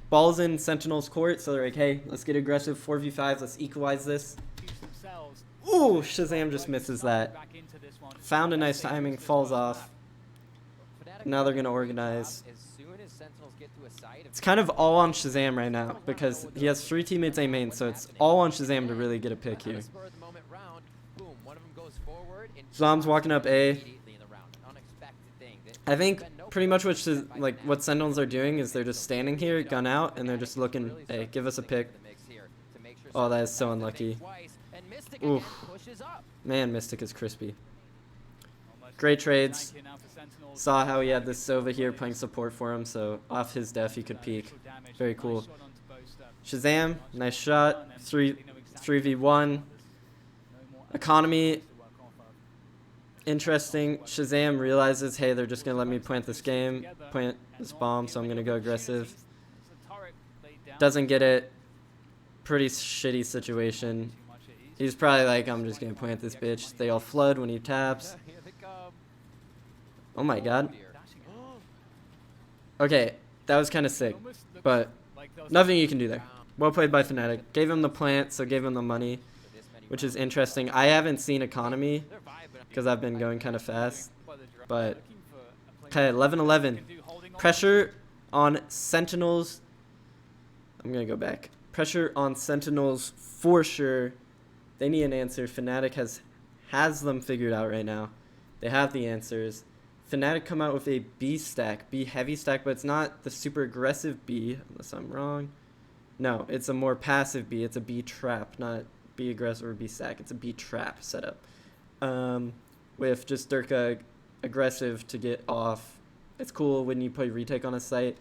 Balls in Sentinels court. So they're like, hey, let's get aggressive. 4v5. Let's equalize this. Ooh, Shazam just misses that. Found a nice timing. Falls off. Now they're going to organize. It's kind of all on Shazam right now because he has 3 teammates A main, so it's all on Shazam to really get a pick here. Zom's walking up A. I think pretty much what Sentinels are doing is they're just standing here, gun out, and they're just looking, hey, give us a pick. Oh, that is so unlucky. Oof. Man, Mystic is crispy. Great trades. Saw how he had this Sova here playing support for him, so off his def he could peek. Very cool. Shazam, nice shot. 3v1. Economy. Interesting. Shazam realizes, hey, they're just going to let me plant this game, plant this bomb, so I'm going to go aggressive. Doesn't get it. Pretty shitty situation. He's probably like, I'm just going to plant this bitch. They all flood when he taps. Oh my god. Okay, that was kind of sick, but nothing you can do there. Well played by Fnatic. Gave him the plant, so gave him the money, which is interesting. I haven't seen economy because I've been going kind of fast, but okay, 11-11. Pressure on Sentinels. I'm going to go back. Pressure on Sentinels for sure. They need an answer. Fnatic has them figured out right now. They have the answers. Fnatic come out with a B stack, B heavy stack, but it's not the super aggressive B, unless I'm wrong. No, it's a more passive B. It's a B trap, not B aggressive or B stack. It's a B trap setup. With just Durka aggressive to get off. It's cool when you play retake on a site,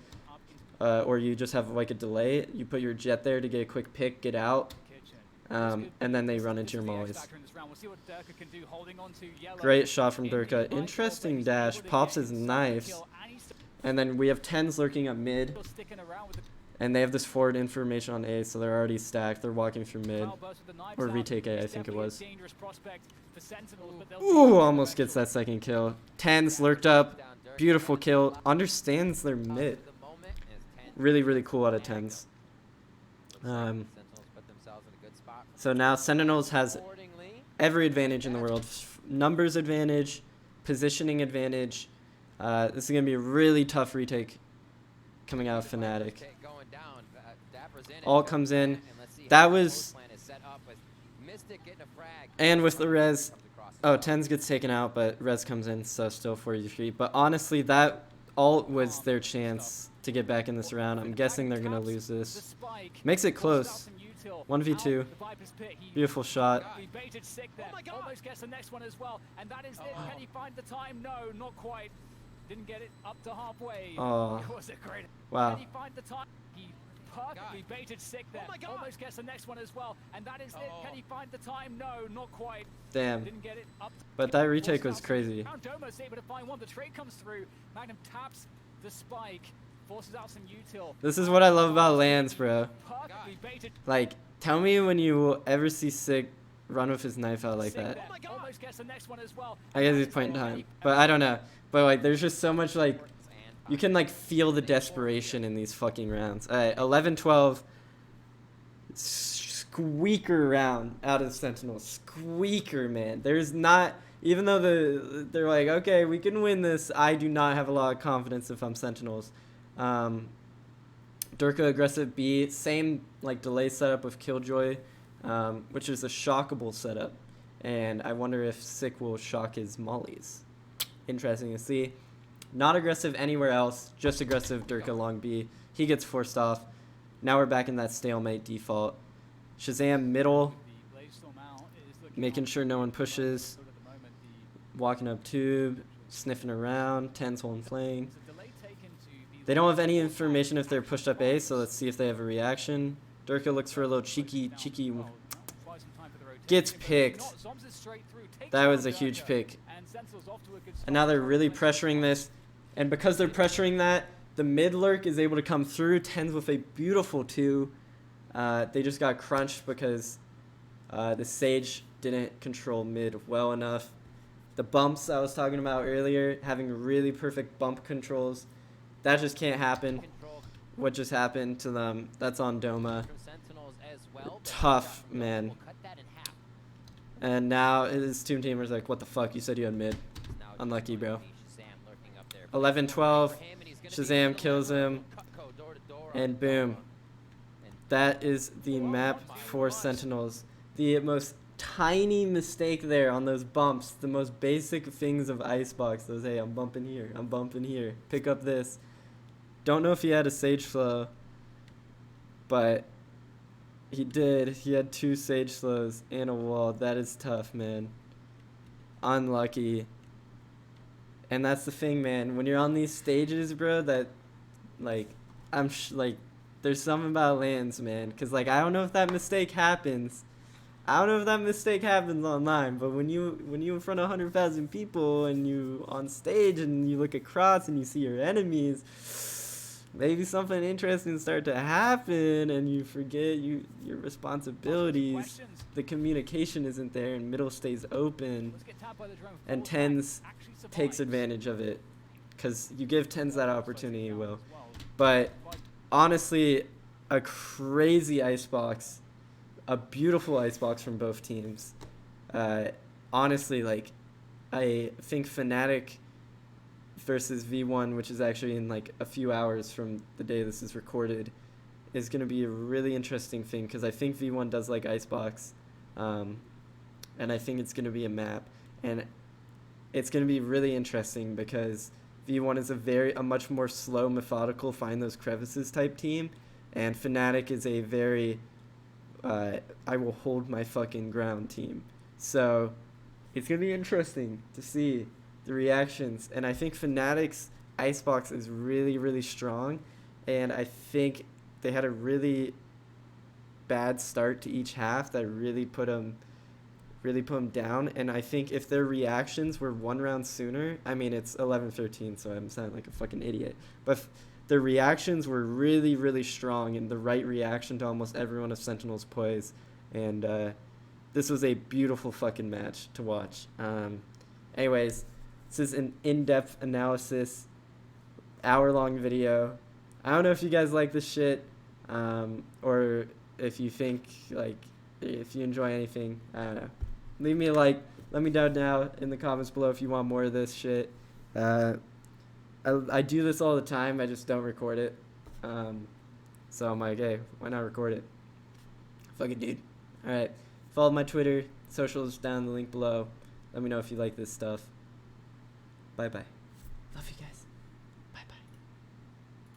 or you just have like a delay. You put your jet there to get a quick pick, get out, and then they run into your mollies. Great shot from Durka. Interesting dash. Pops his knife. And then we have 10s lurking up mid. And they have this forward information on A, so they're already stacked. They're walking through mid. Or retake A, I think it was. Ooh, almost gets that second kill. 10s lurked up. Beautiful kill. Understands their mid. Really, really cool out of 10s. So now Sentinels has every advantage in the world. Numbers advantage, positioning advantage. This is going to be a really tough retake coming out of Fnatic. All comes in. That was... And with the res... Oh, 10s gets taken out, but res comes in, so still 43. But honestly, that ult was their chance to get back in this round. I'm guessing they're going to lose this. Makes it close. 1v2. Beautiful shot. Almost gets the next one as well, and that is it. Can he find the time? No, not quite. Didn't get it up to halfway. Oh. Was it great? Wow. Can he find the time? He perfectly baited sick there. Almost gets the next one as well, and that is it. Can he find the time? No, not quite. Damn. Didn't get it up. But that retake was crazy. Almost able to find one. The trade comes through. Magnum taps the spike. Forces out some util. This is what I love about lands, bro. Like, tell me when you will ever see Sig run with his knife out like that. I guess he's point in time, but I don't know. But like, there's just so much like, you can like feel the desperation in these fucking rounds. All right, 11-12. Squeaker round out of Sentinels. Squeaker, man. There's not, even though they're like, okay, we can win this. I do not have a lot of confidence if I'm Sentinels. Durka aggressive B, same like delay setup with Killjoy, which is a shockable setup, and I wonder if Sick will shock his mollies. Interesting to see. Not aggressive anywhere else, just aggressive Durka long B. He gets forced off. Now we're back in that stalemate default. Shazam middle, making sure no one pushes. Walking up tube, sniffing around, 10's holding flame. They don't have any information if they're pushed up A, so let's see if they have a reaction. Durka looks for a little cheeky. Gets picked. That was a huge pick. And now they're really pressuring this. And because they're pressuring that, the mid lurk is able to come through. 10's with a beautiful 2. They just got crunched because the Sage didn't control mid well enough. The bumps I was talking about earlier, having really perfect bump controls, that just can't happen. What just happened to them, that's on Doma. Tough, man. And now his Tomb Tamer's like, what the fuck, you said you had mid. Unlucky, bro. 11-12, Shazam kills him, and boom. That is the map for Sentinels. The most tiny mistake there on those bumps, the most basic things of Icebox, those, hey, I'm bumping here, pick up this. Don't know if he had a Sage Slow, but he did. He had 2 Sage Slows and a wall. That is tough, man. Unlucky. And that's the thing, man. When you're on these stages, bro, that, like, there's something about lands, man. Because, like, I don't know if that mistake happens. I don't know if that mistake happens online, but when you in front of 100,000 people and you on stage and you look across and you see your enemies, maybe something interesting start to happen and you forget your responsibilities. The communication isn't there and middle stays open, and 10's takes advantage of it because you give 10's that opportunity, Will. But honestly, a crazy Icebox. A beautiful Icebox from both teams. Honestly, like, I think Fnatic versus V1, which is actually in like a few hours from the day this is recorded, is going to be a really interesting thing because I think V1 does like Icebox, and I think it's going to be a map, and it's going to be really interesting because V1 is a much more slow, methodical, find those crevices type team, and Fnatic is a very I will hold my fucking ground team. So it's going to be interesting to see the reactions. And I think Fnatic's Icebox is really, really strong. And I think they had a really bad start to each half that really put them down. And I think if their reactions were 1 round sooner, I mean, it's 11-13, so I'm sounding like a fucking idiot. But the reactions were really, really strong and the right reaction to almost everyone of Sentinel's plays. And this was a beautiful fucking match to watch. Anyways, this is an in-depth analysis, hour-long video. I don't know if you guys like this shit, or if you think, like, if you enjoy anything. I don't know. Leave me a like. Let me know now in the comments below if you want more of this shit. I do this all the time. I just don't record it. So I'm like, hey, why not record it? Fuck it, dude. All right. Follow my Twitter. Socials down in the link below. Let me know if you like this stuff. Bye-bye. Love you guys.